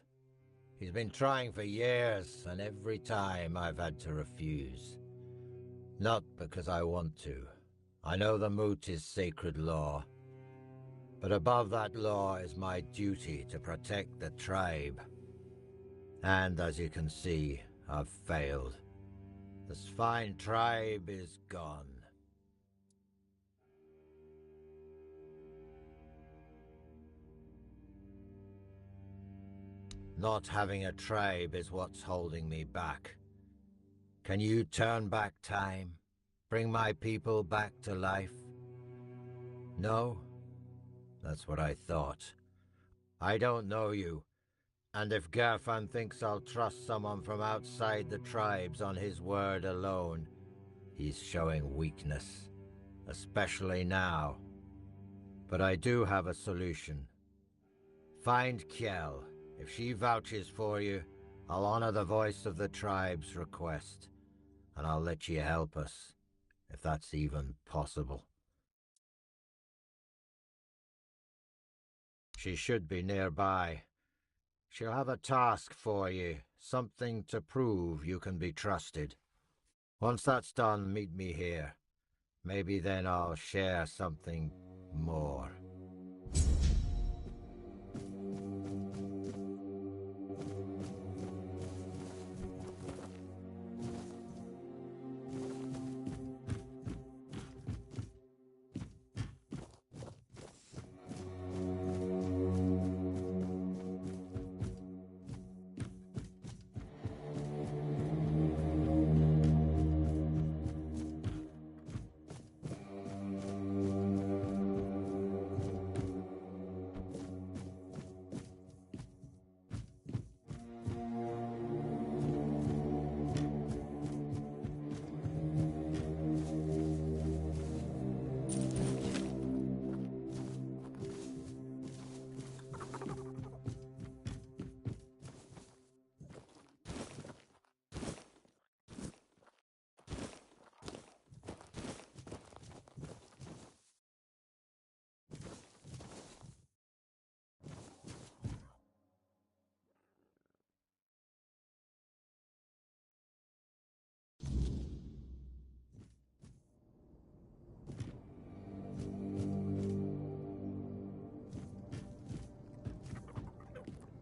J: He's been trying for years, and every time I've had to refuse. Not because I want to. I know the moot is sacred law. But above that law is my duty to protect the tribe. And as you can see, I've failed. The Svine tribe is gone. Not having a tribe is what's holding me back. Can you turn back time? Bring my people back to life? No? That's what I thought. I don't know you, and if Gerfan thinks I'll trust someone from outside the tribes on his word alone, he's showing weakness, especially now. But I do have a solution. Find Kjell. If she vouches for you, I'll honor the voice of the tribe's request, and I'll let you help us, if that's even possible. She should be nearby. She'll have a task for you, something to prove you can be trusted. Once that's done, meet me here. Maybe then I'll share something more.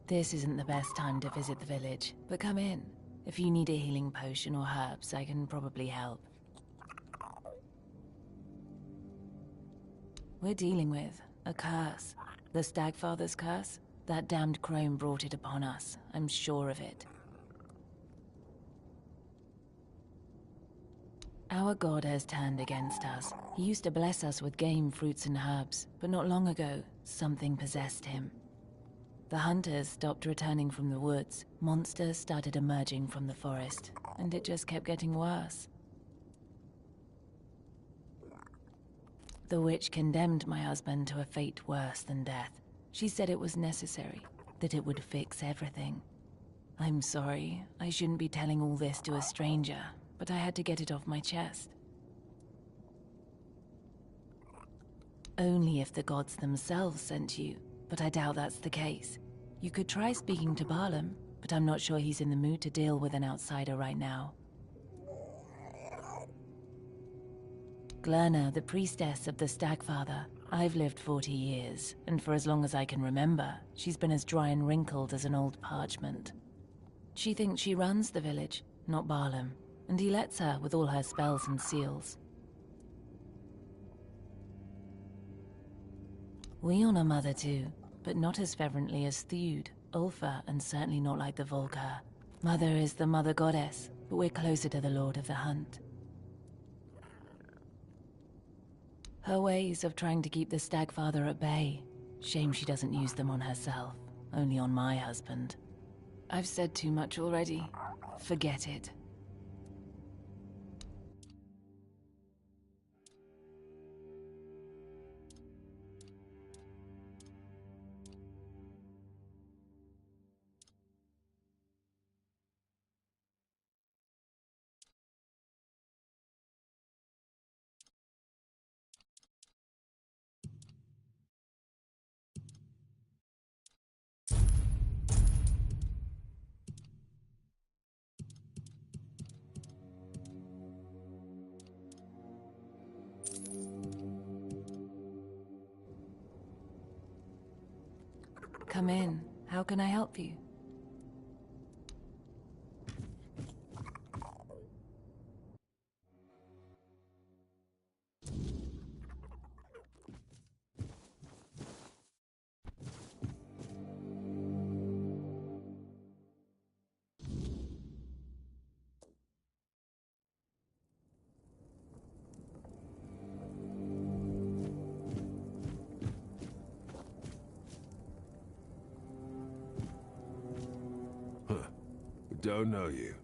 K: This isn't the best time to visit the village, but come in. If you need a healing potion or herbs, I can probably help. We're dealing with a curse. The Stagfather's curse? That damned crone brought it upon us. I'm sure of it. Our god has turned against us. He used to bless us with game, fruits, and herbs, but not long ago, something possessed him. The hunters stopped returning from the woods. Monsters started emerging from the forest, and it just kept getting worse. The witch condemned my husband to a fate worse than death. She said it was necessary, that it would fix everything. I'm sorry, I shouldn't be telling all this to a stranger, but I had to get it off my chest. Only if the gods themselves sent you, but I doubt that's the case. You could try speaking to Barlam, but I'm not sure he's in the mood to deal with an outsider right now. Glerna, the priestess of the Stagfather. I've lived 40 years, and for as long as I can remember, she's been as dry and wrinkled as an old parchment. She thinks she runs the village, not Barlam, and he lets her with all her spells and seals. We honour Mother too, but not as fervently as Theud, Ulfa, and certainly not like the Volker. Mother is the Mother Goddess, but we're closer to the Lord of the Hunt. Her ways of trying to keep the Stagfather at bay. Shame she doesn't use them on herself, only on my husband. I've said too much already. Forget it. Come in. How can I help you?
D: Don't know you.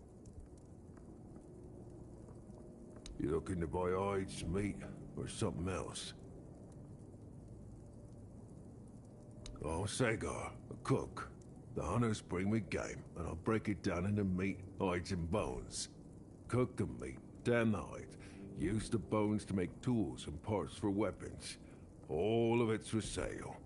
D: You looking to buy hides, meat, or something else? Oh, Sagar, a cook. The hunters bring me game, and I'll break it down into meat, hides, and bones. Cook the meat, tan the hides, use the bones to make tools and parts for weapons. All of it's for sale.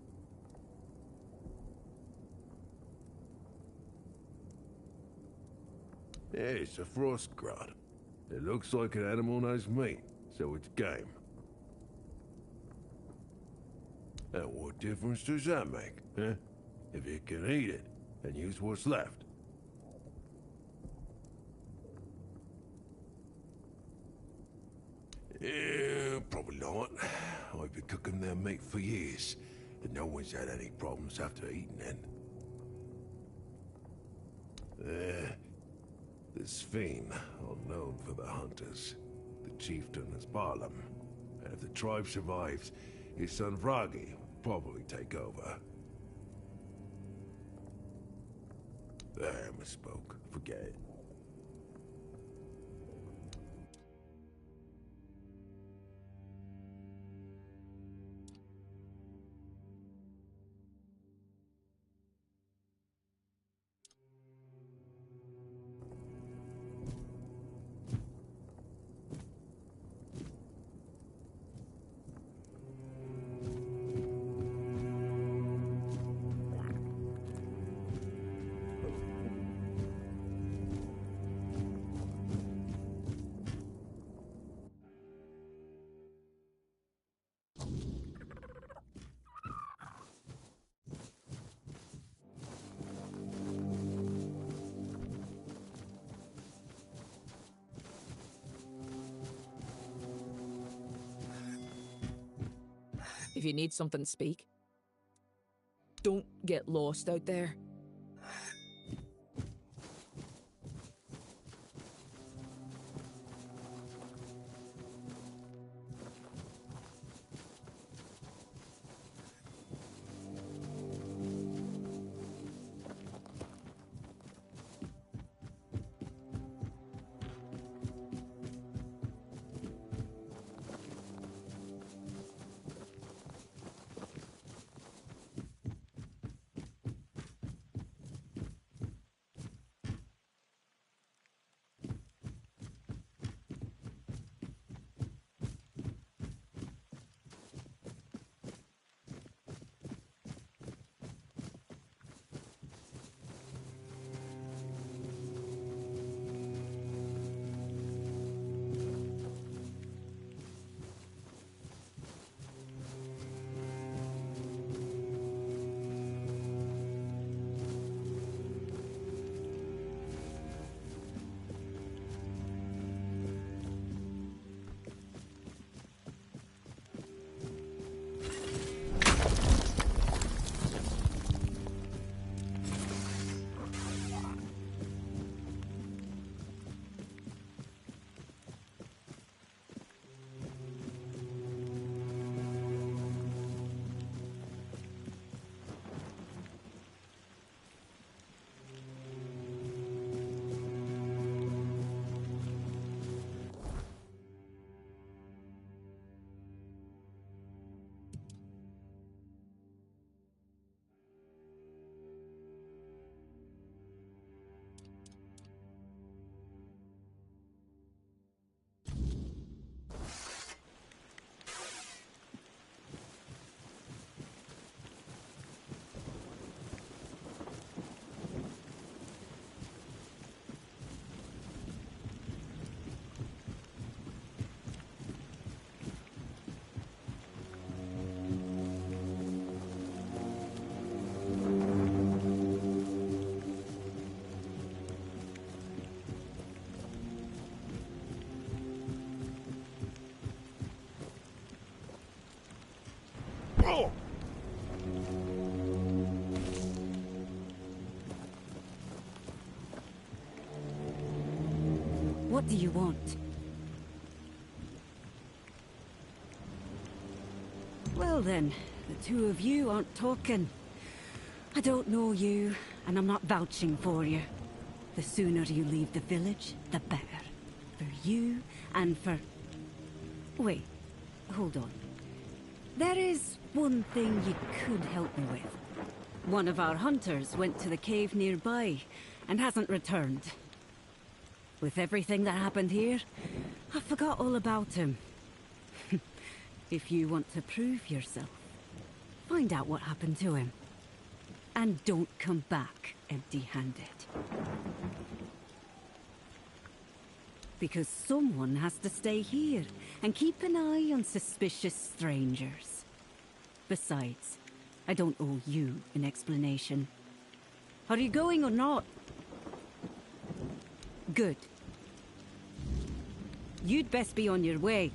D: Yeah, it's a frost grot. It looks like an animal knows meat, so it's game. And what difference does that make, huh? If you can eat it, and use what's left. Yeah, probably not. I've been cooking their meat for years, and no one's had any problems after eating it. This fiend, unknown for the hunters. The chieftain is Barlam, and if the tribe survives, his son Vragi will probably take over. I misspoke. Forget it.
F: If you need something, speak. Don't get lost out there.
H: What do you want? Well then, the two of you aren't talking. I don't know you, and I'm not vouching for you. The sooner you leave the village, the better. For you, and for... Wait, hold on. There is one thing you could help me with. One of our hunters went to the cave nearby, and hasn't returned. With everything that happened here, I forgot all about him. If you want to prove yourself, find out what happened to him. And don't come back empty-handed. Because someone has to stay here and keep an eye on suspicious strangers. Besides, I don't owe you an explanation. Are you going or not? Good. You'd best be on your way.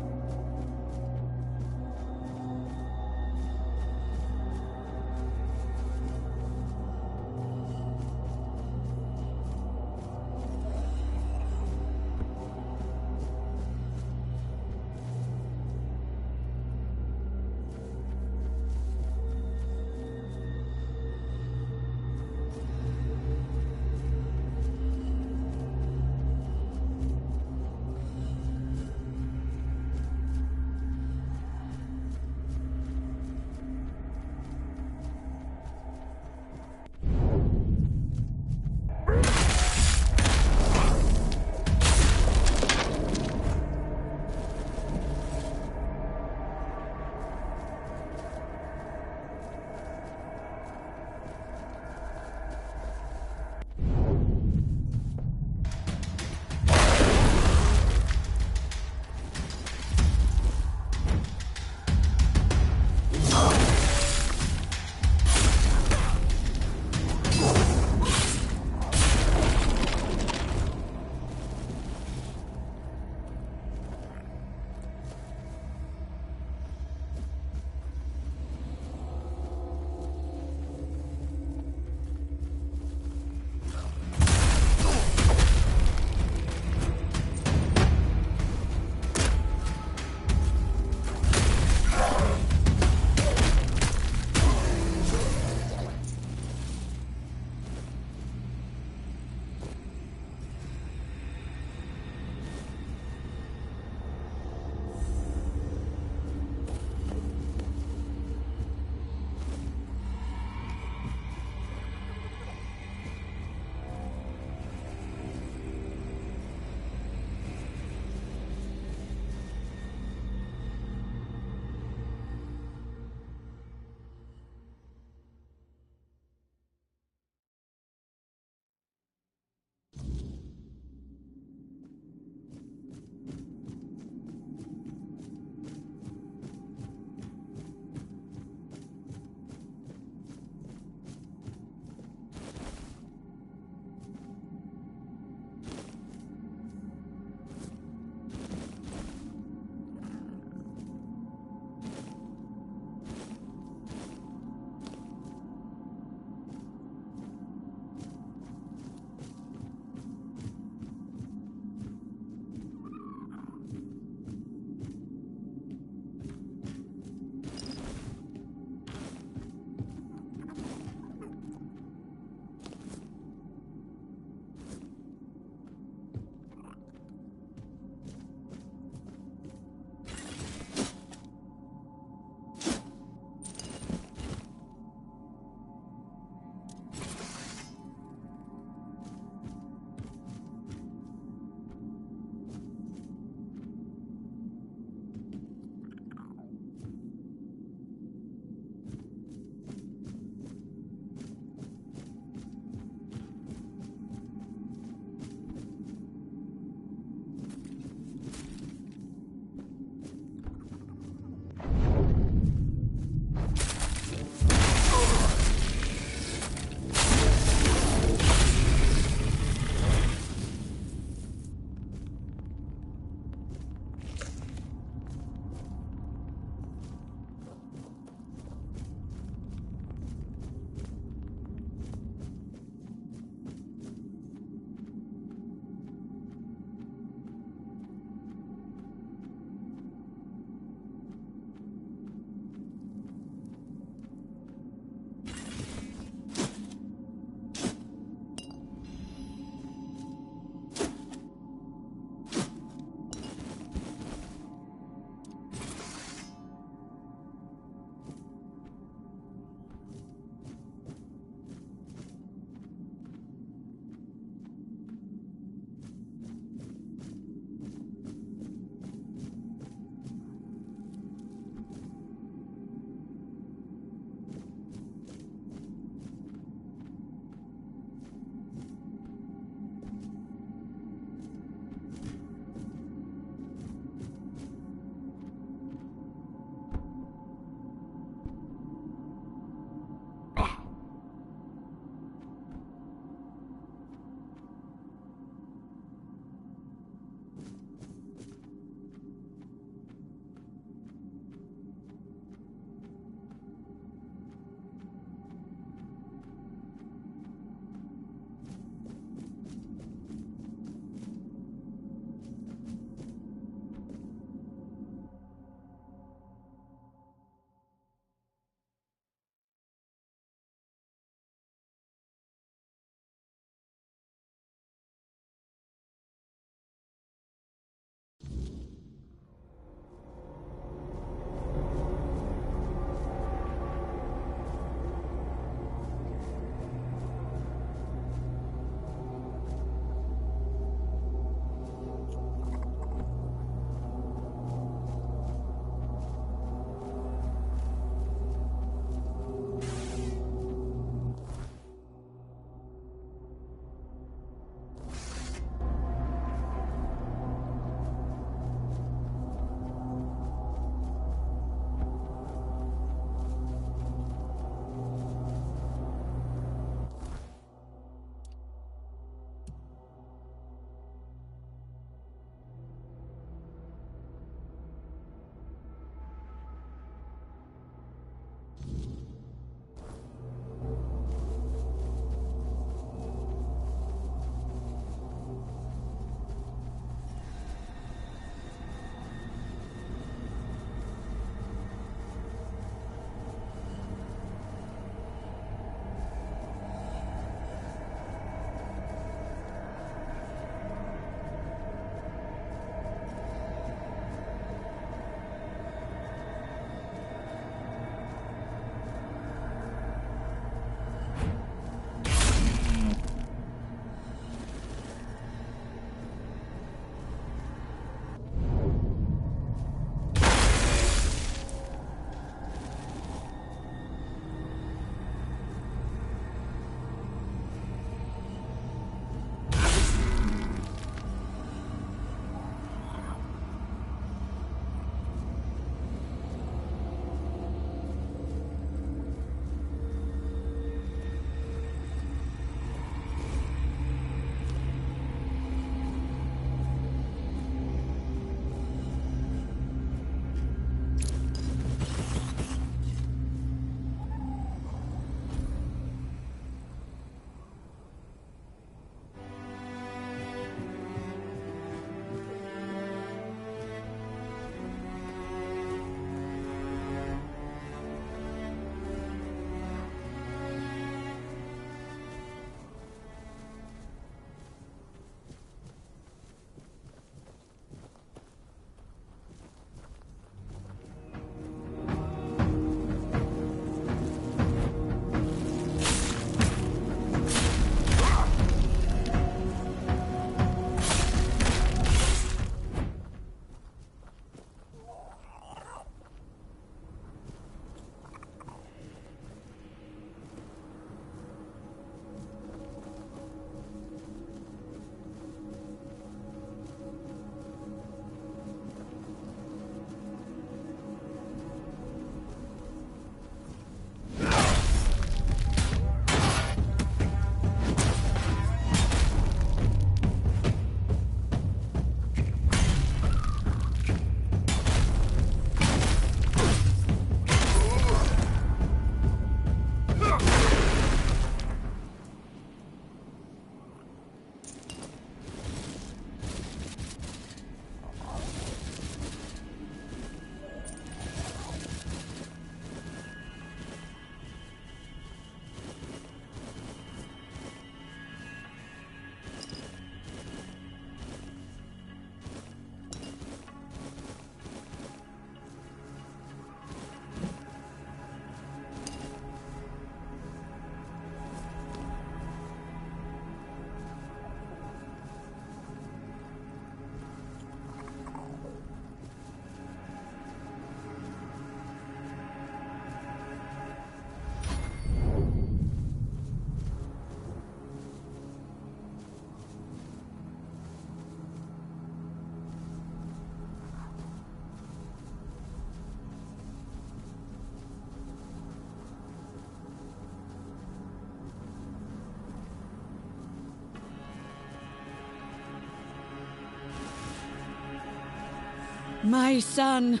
I: My son,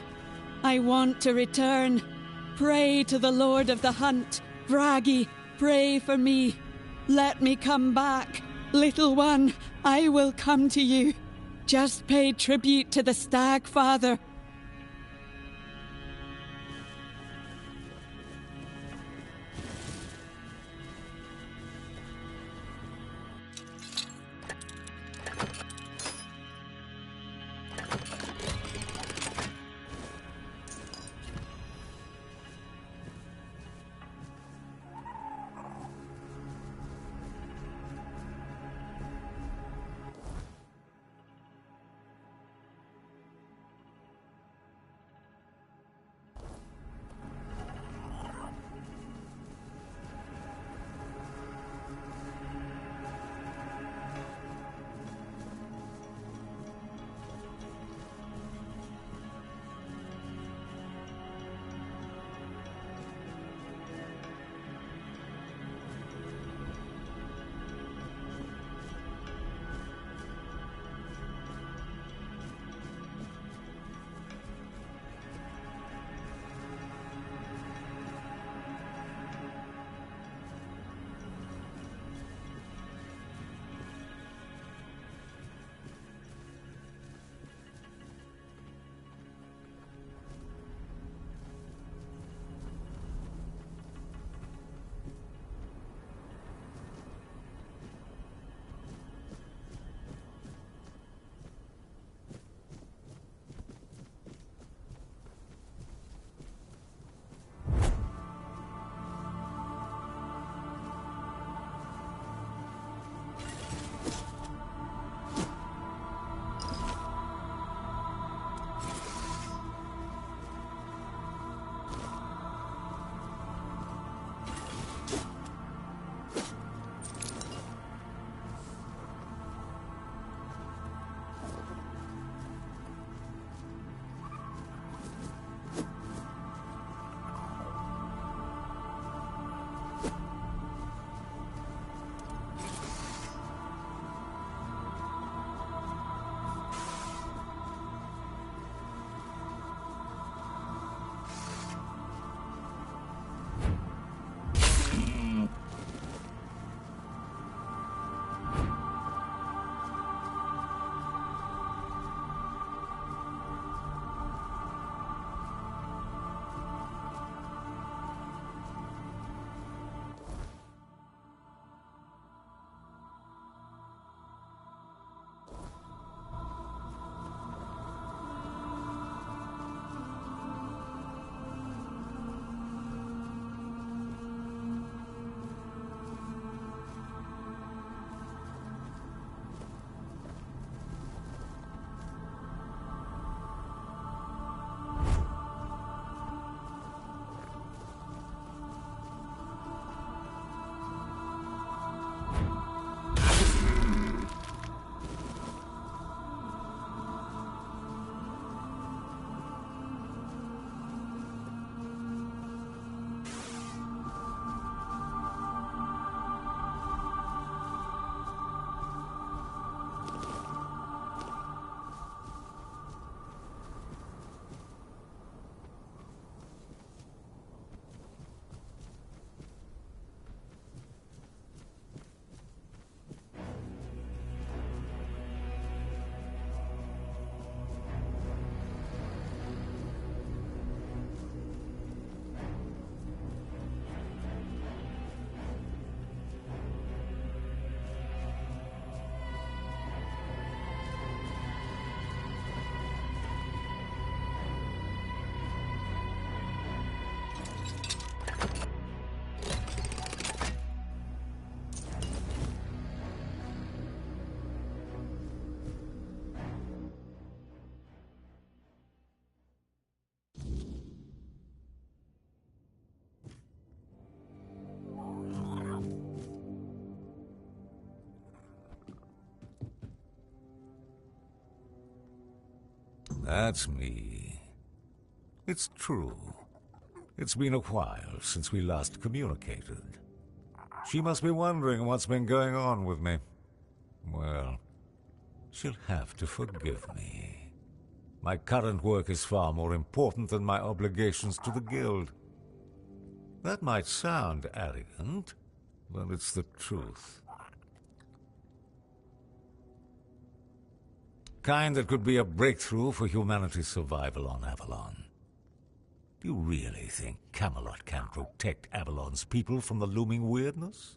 I: I want to return. Pray to the Lord of the Hunt. Bragi, pray for me. Let me come back. Little one, I will come to you. Just pay tribute to the Stag Father.
L: That's me. It's true. It's been a while since we last communicated. She must be wondering what's been going on with me. Well, she'll have to forgive me. My current work is far more important than my obligations to the Guild. That might sound arrogant, but it's the truth. Kind that could be a breakthrough for humanity's survival on Avalon. Do you really think Camelot can protect Avalon's people from the looming weirdness?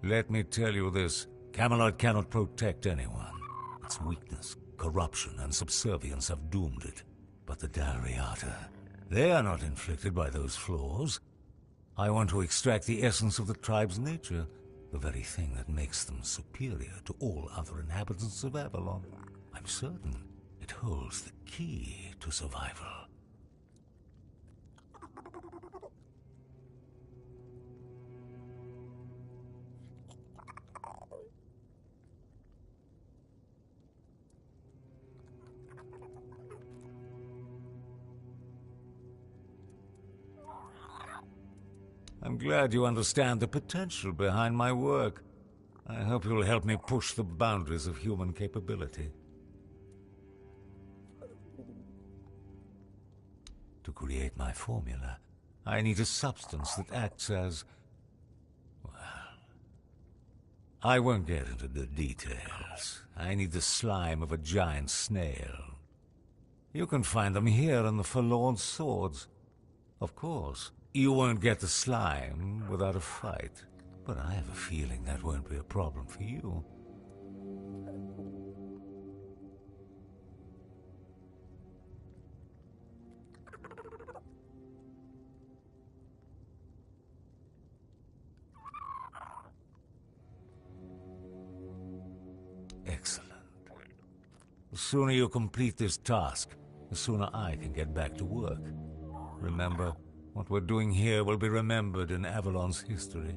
L: Let me tell you this, Camelot cannot protect anyone. Its weakness, corruption, and subservience have doomed it. But the Dalriata, they are not inflicted by those flaws. I want to extract the essence of the tribe's nature, the very thing that makes them superior to all other inhabitants of Avalon. I'm certain it holds the key to survival. I'm glad you understand the potential behind my work. I hope you'll help me push the boundaries of human capability. To create my formula, I need a substance that acts as... well, I won't get into the details. I need the slime of a giant snail. You can find them here in the Forlorn Swords. Of course, you won't get the slime without a fight, but I have a feeling that won't be a problem for you. Excellent. The sooner you complete this task, the sooner I can get back to work. Remember, what we're doing here will be remembered in Avalon's history.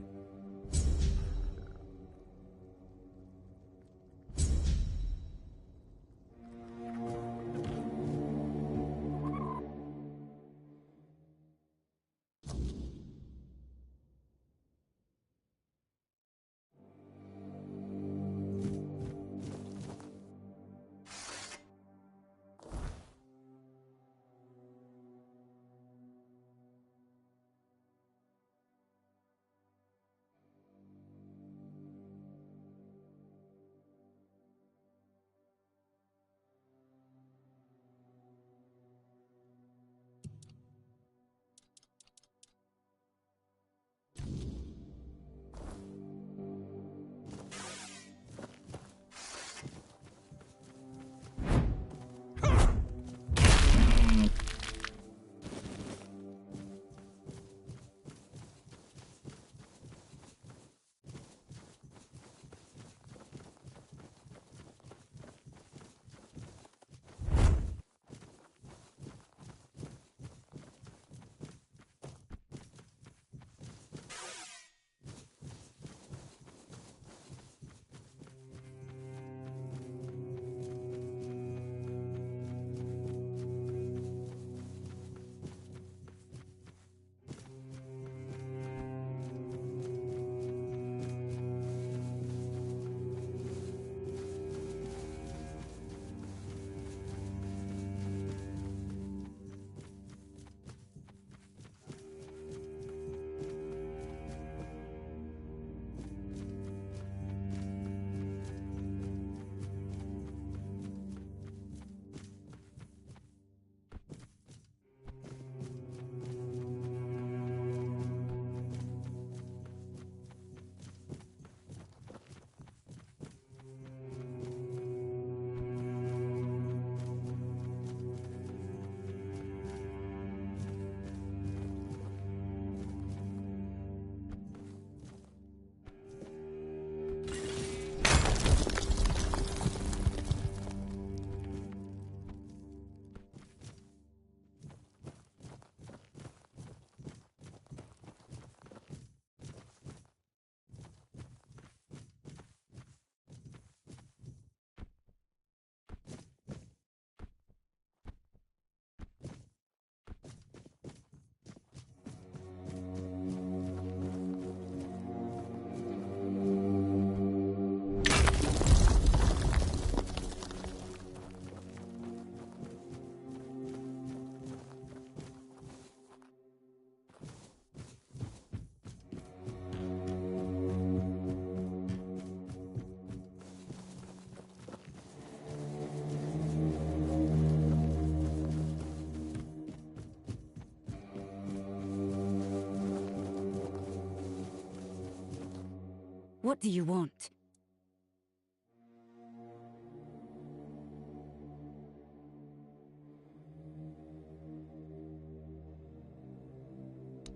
H: What do you want?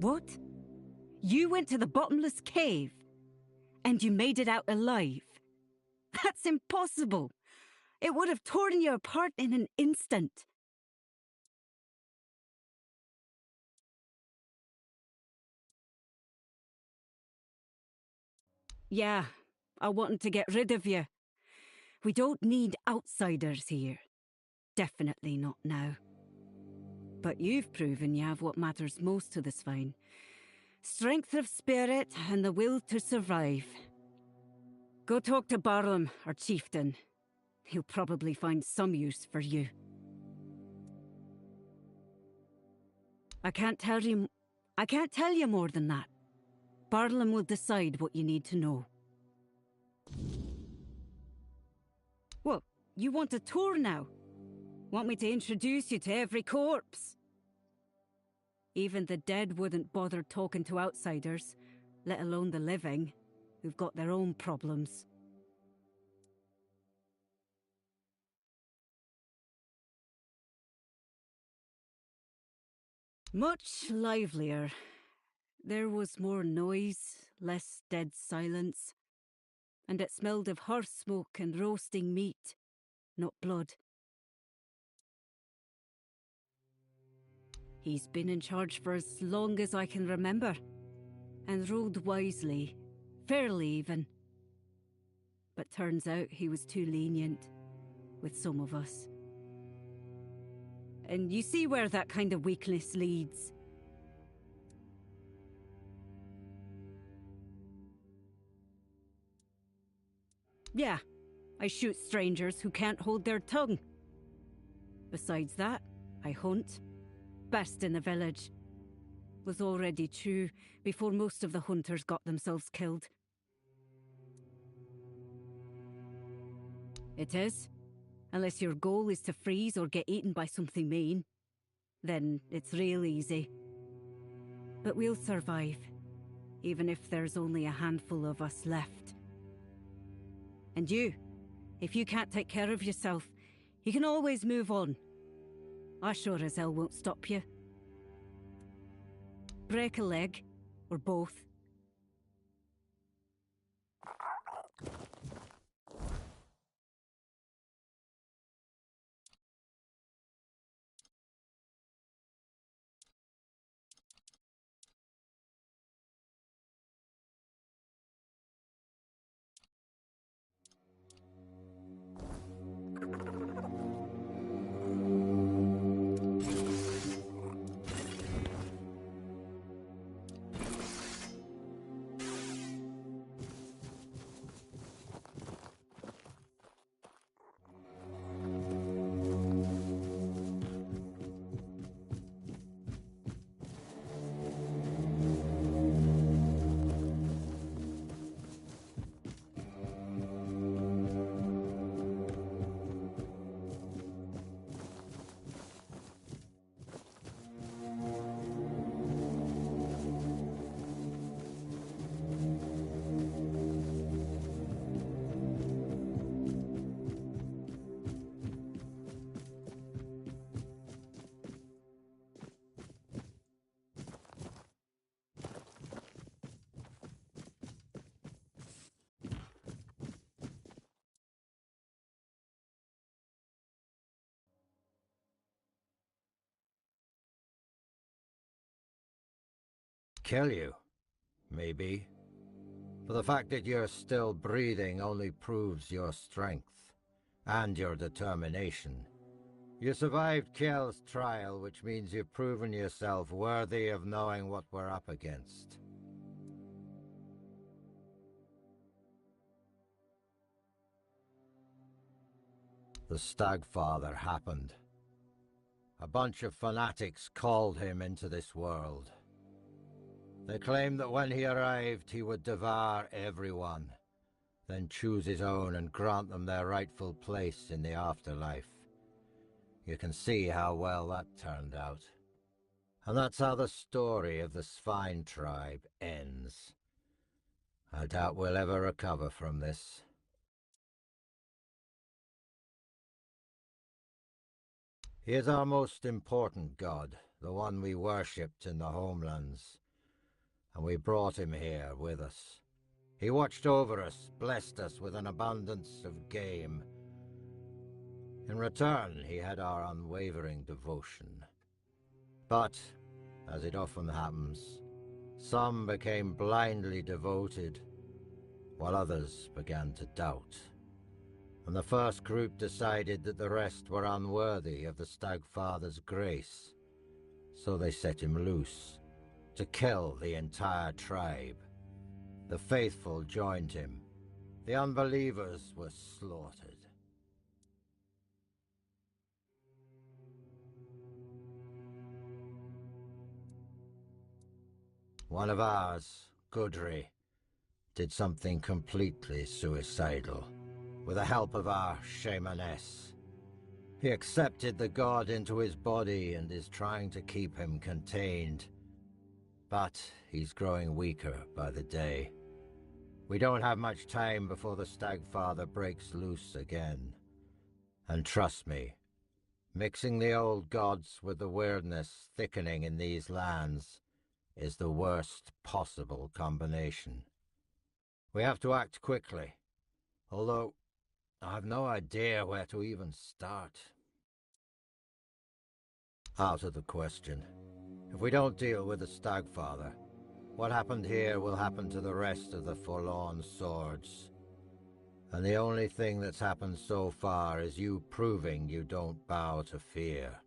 H: What? You went to the bottomless cave? And you made it out alive? That's impossible! It would have torn you apart in an instant. Yeah, I wanted to get rid of you. We don't need outsiders here. Definitely not now. But you've proven you have what matters most to the Swine. Strength of spirit and the will to survive. Go talk to Barlam, our chieftain. He'll probably find some use for you. I can't tell you more than that. Barlam will decide what you need to know. Well, you want a tour now? Want me to introduce you to every corpse? Even the dead wouldn't bother talking to outsiders, let alone the living, who've got their own problems. Much livelier. There was more noise, less dead silence, and it smelled of hearth smoke and roasting meat, not blood. He's been in charge for as long as I can remember, and ruled wisely, fairly even. But turns out he was too lenient with some of us. And you see where that kind of weakness leads. Yeah, I shoot strangers who can't hold their tongue. Besides that, I hunt. Best in the village. Was already true before most of the hunters got themselves killed. It is. Unless your goal is to freeze or get eaten by something mean. Then it's real easy. But we'll survive. Even if there's only a handful of us left. And you, if you can't take care of yourself, you can always move on. I sure as hell won't stop you. Break a leg, or both.
J: Kill you? Maybe. But the fact that you're still breathing only proves your strength. And your determination. You survived Kjell's trial, which means you've proven yourself worthy of knowing what we're up against. The Stagfather happened. A bunch of fanatics called him into this world. They claimed that when he arrived, he would devour everyone, then choose his own and grant them their rightful place in the afterlife. You can see how well that turned out. And that's how the story of the Svine tribe ends. I doubt we'll ever recover from this. He is our most important god, the one we worshipped in the homelands, and we brought him here with us. He watched over us, blessed us with an abundance of game. In return, he had our unwavering devotion. But, as it often happens, some became blindly devoted, while others began to doubt. And the first group decided that the rest were unworthy of the Stagfather's grace. So they set him loose, to kill the entire tribe. The faithful joined him. The unbelievers were slaughtered. One of ours, Gudry, did something completely suicidal. With the help of our shamaness, he accepted the god into his body and is trying to keep him contained. But he's growing weaker by the day. We don't have much time before the Stagfather breaks loose again. And trust me, mixing the old gods with the weirdness thickening in these lands is the worst possible combination. We have to act quickly, although I've no idea where to even start. Out of the question. If we don't deal with the Stagfather, what happened here will happen to the rest of the Forlorn Swords. And the only thing that's happened so far is you proving you don't bow to fear,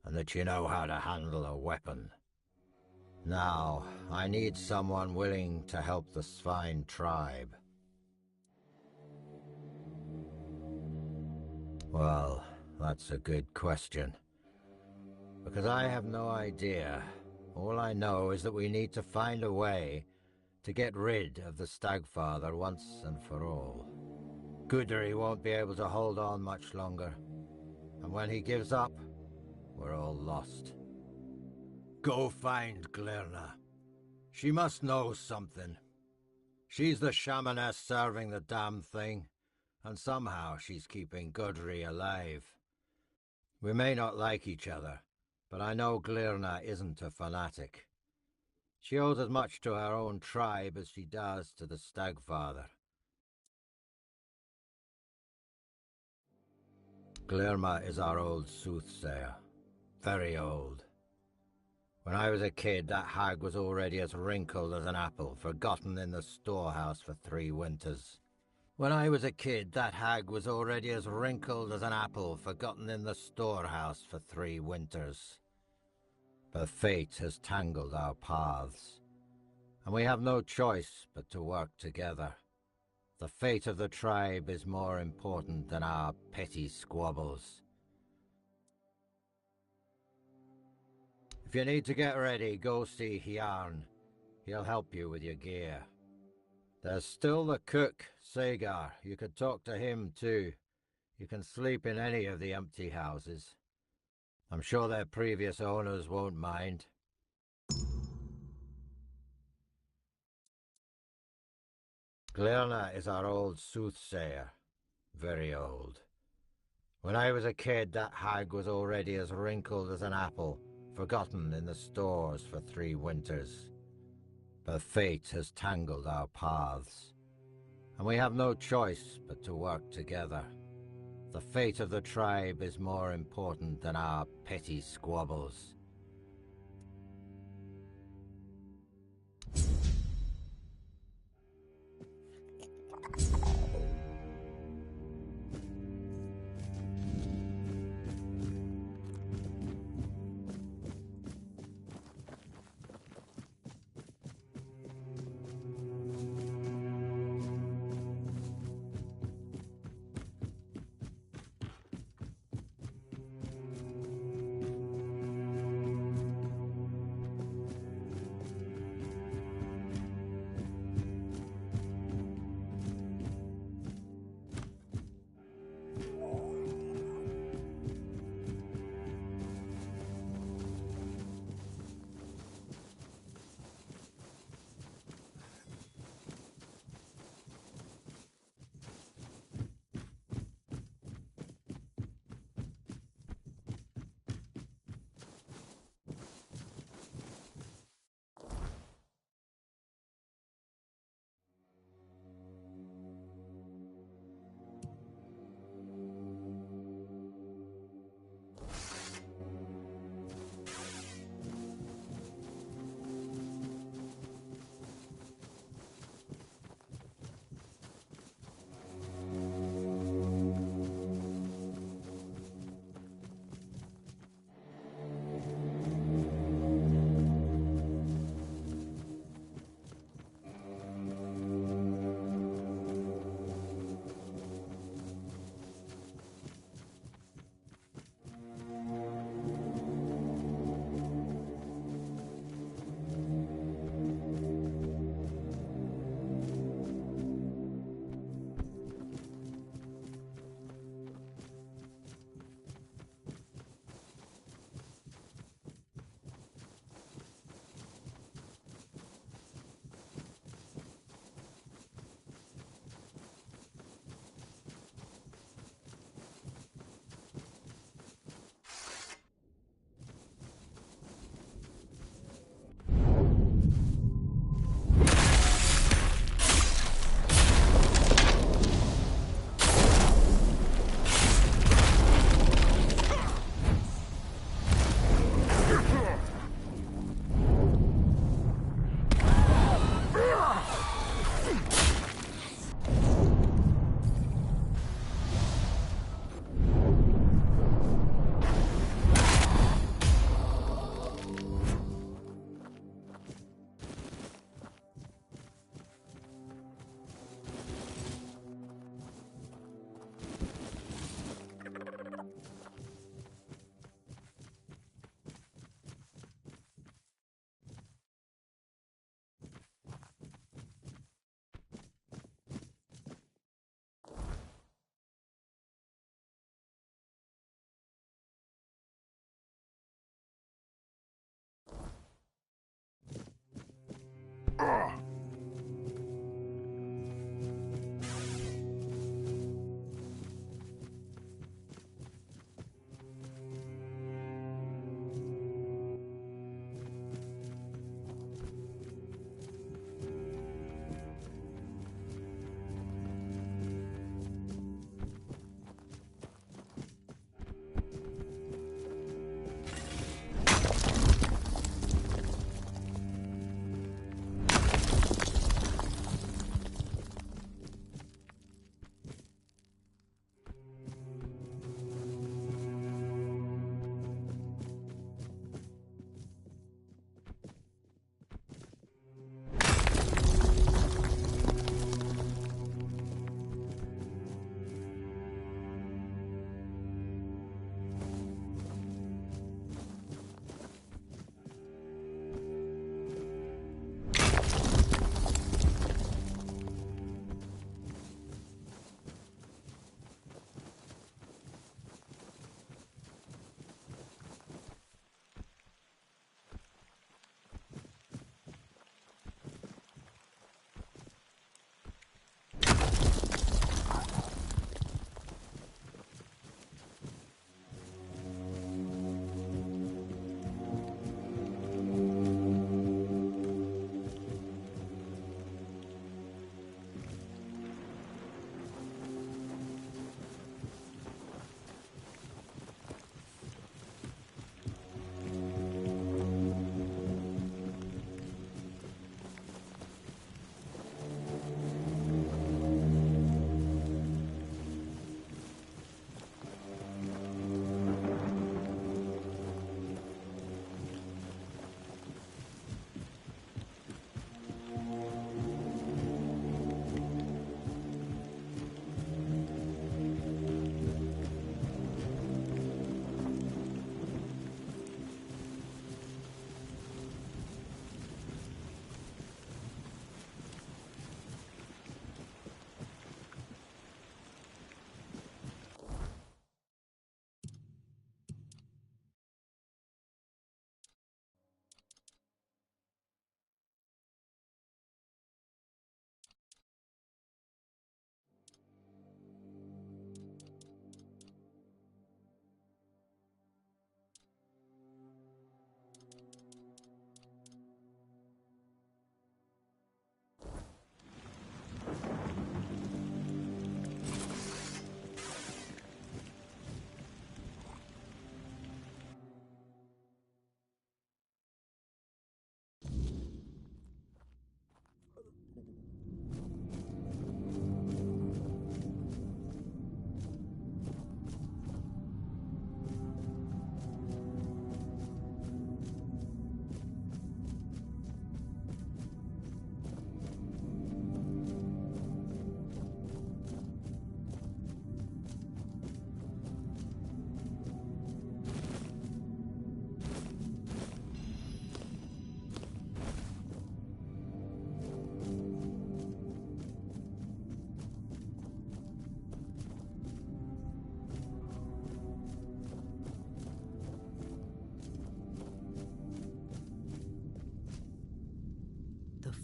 J: and that you know how to handle a weapon. Now, I need someone willing to help the Svine tribe. Well, that's a good question. Because I have no idea. All I know is that we need to find a way to get rid of the Stagfather once and for all. Gudry won't be able to hold on much longer. And when he gives up, we're all lost. Go find Glirna. She must know something. She's the shamaness serving the damn thing, and somehow she's keeping Gudry alive. We may not like each other, but I know Glirna isn't a fanatic. She owes as much to her own tribe as she does to the Stagfather. Glirna is our old soothsayer. Very old. When I was a kid, that hag was already as wrinkled as an apple, forgotten in the storehouse for 3 winters. When I was a kid, that hag was already as wrinkled as an apple, forgotten in the storehouse for 3 winters. But fate has tangled our paths, and we have no choice but to work together. The fate of the tribe is more important than our petty squabbles. If you need to get ready, go see Hjarn. He'll help you with your gear. There's still the cook, Sagar. You could talk to him too. You can sleep in any of the empty houses. I'm sure their previous owners won't mind. Glirna is our old soothsayer. Very old. When I was a kid, that hag was already as wrinkled as an apple, forgotten in the stores for 3 winters. But fate has tangled our paths, and we have no choice but to work together. The fate of the tribe is more important than our petty squabbles.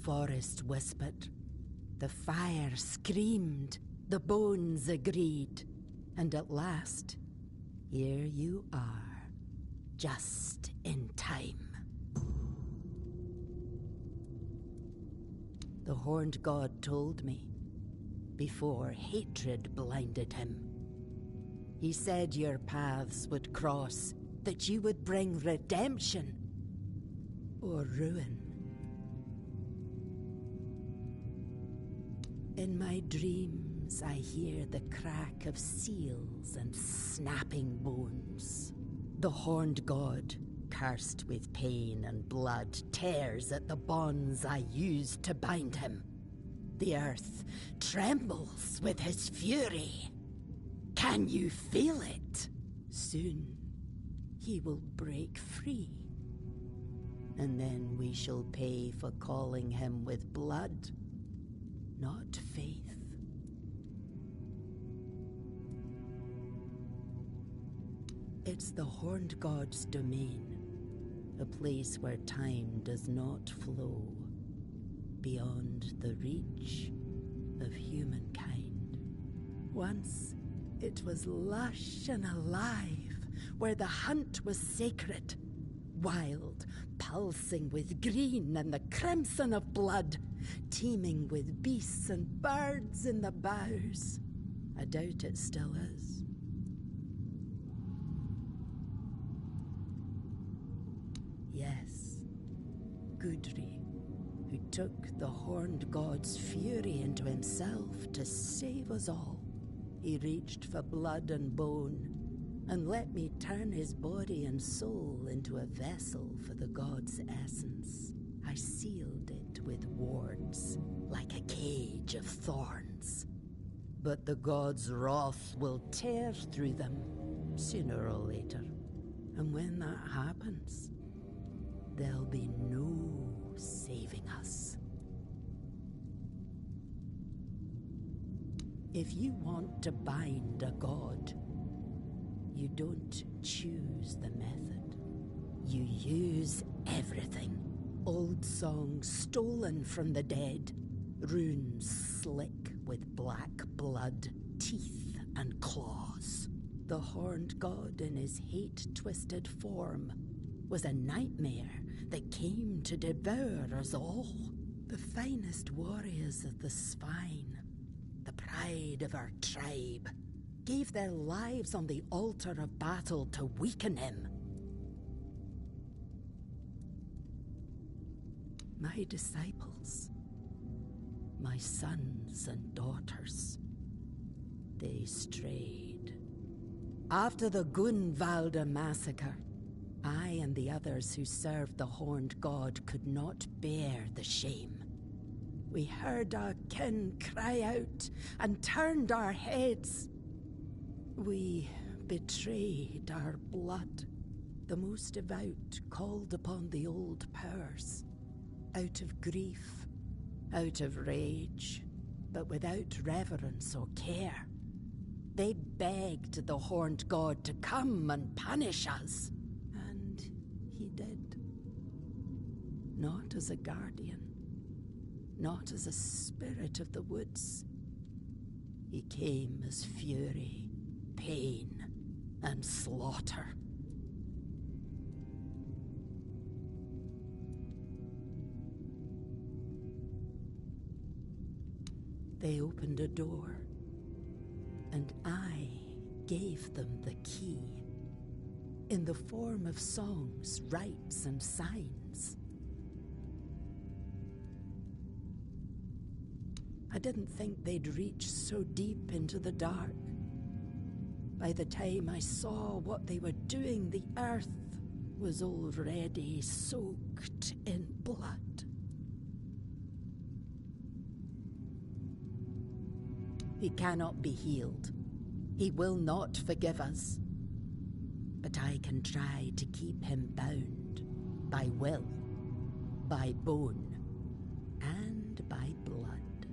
I: forest whispered, the fire screamed, the bones agreed, and at last, here you are, just in time. The horned god told me, before hatred blinded him. He said your paths would cross, that you would bring redemption or ruin. In my dreams, I hear the crack of seals and snapping bones. The horned god, cursed with pain and blood, tears at the bonds I used to bind him. The earth trembles with his fury. Can you feel it? Soon, he will break free. And then we shall pay for calling him with blood, not faith. It's the horned god's domain, a place where time does not flow. beyond the reach of humankind. Once, it was lush and alive, where the hunt was sacred. Wild, pulsing with green and the crimson of blood, teeming with beasts and birds in the boughs. I doubt it still is. Yes, Gudri, who took the horned god's fury into himself to save us all. He reached for blood and bone, and let me turn his body and soul into a vessel for the god's essence. I sealed it with wards, like a cage of thorns. But the god's wrath will tear through them, sooner or later. And when that happens, there'll be no saving us. If you want to bind a god, you don't choose the method. You use everything. Old songs stolen from the dead, runes slick with black blood, teeth and claws. The horned god in his hate-twisted form was a nightmare that came to devour us all. The finest warriors of the spine, the pride of our tribe, gave their lives on the altar of battle to weaken him. My disciples, my sons and daughters, they strayed. After the Gunvalda massacre, I and the others who served the horned god could not bear the shame. We heard our kin cry out and turned our heads. We betrayed our blood. The most devout called upon the old powers, out of grief, out of rage, but without reverence or care. They begged the horned god to come and punish us. And he did. Not as a guardian, not as a spirit of the woods. He came as fury, pain, and slaughter. They opened a door, and I gave them the key, in the form of songs, rites, and signs. I didn't think they'd reach so deep into the dark. By the time I saw what they were doing, the earth was already soaked in blood. He cannot be healed. He will not forgive us. But I can try to keep him bound by will, by bone, and by blood.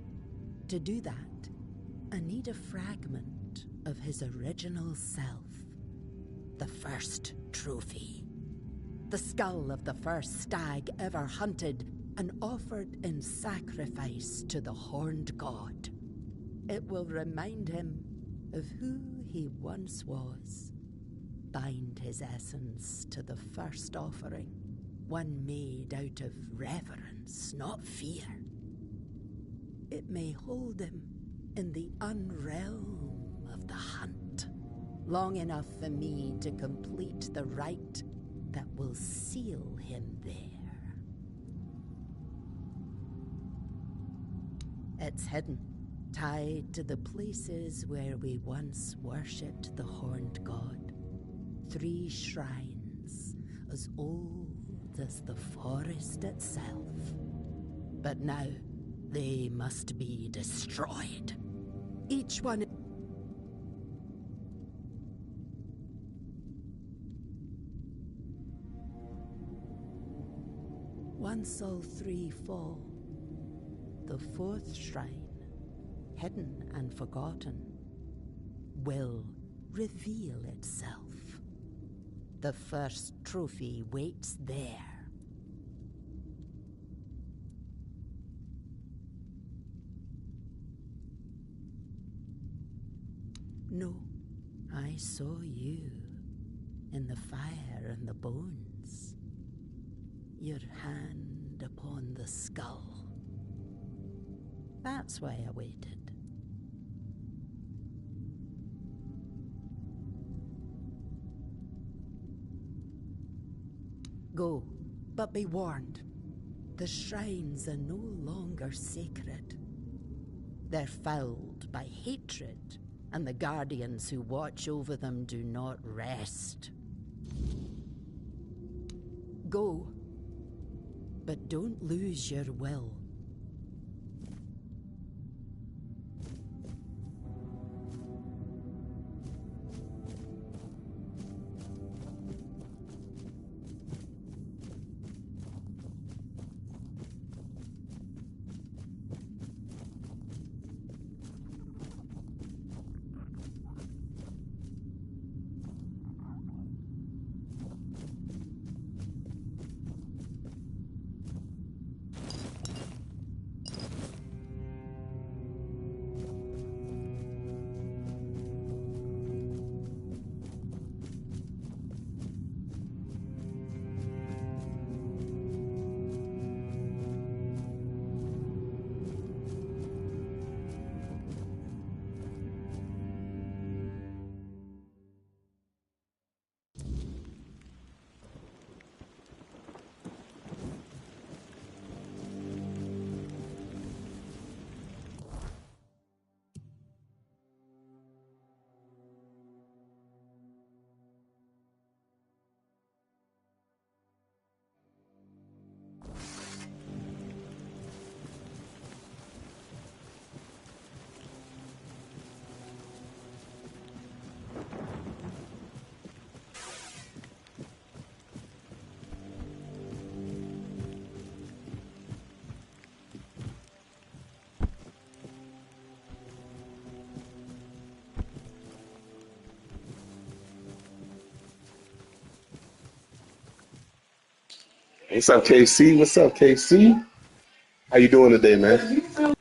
I: To do that, I need a fragment of his original self. The first trophy. The skull of the first stag ever hunted and offered in sacrifice to the horned god. It will remind him of who he once was. Bind his essence to the first offering, one made out of reverence, not fear. It may hold him in the unrealm of the hunt, long enough for me to complete the rite that will seal him there. It's hidden, tied to the places where we once worshipped the horned god. 3 shrines, as old as the forest itself. But now, they must be destroyed. Each one... Once all 3 fall, the 4th shrine, hidden and forgotten, will reveal itself. The first trophy waits there. No, I saw you in the fire and the bones. Your hand upon the skull. That's why I waited. Go, but be warned. The shrines are no longer sacred. They're fouled by hatred, and the guardians who watch over them do not rest. Go, but don't lose your will.
A: What's up, KC? What's up, KC? How you doing today, man?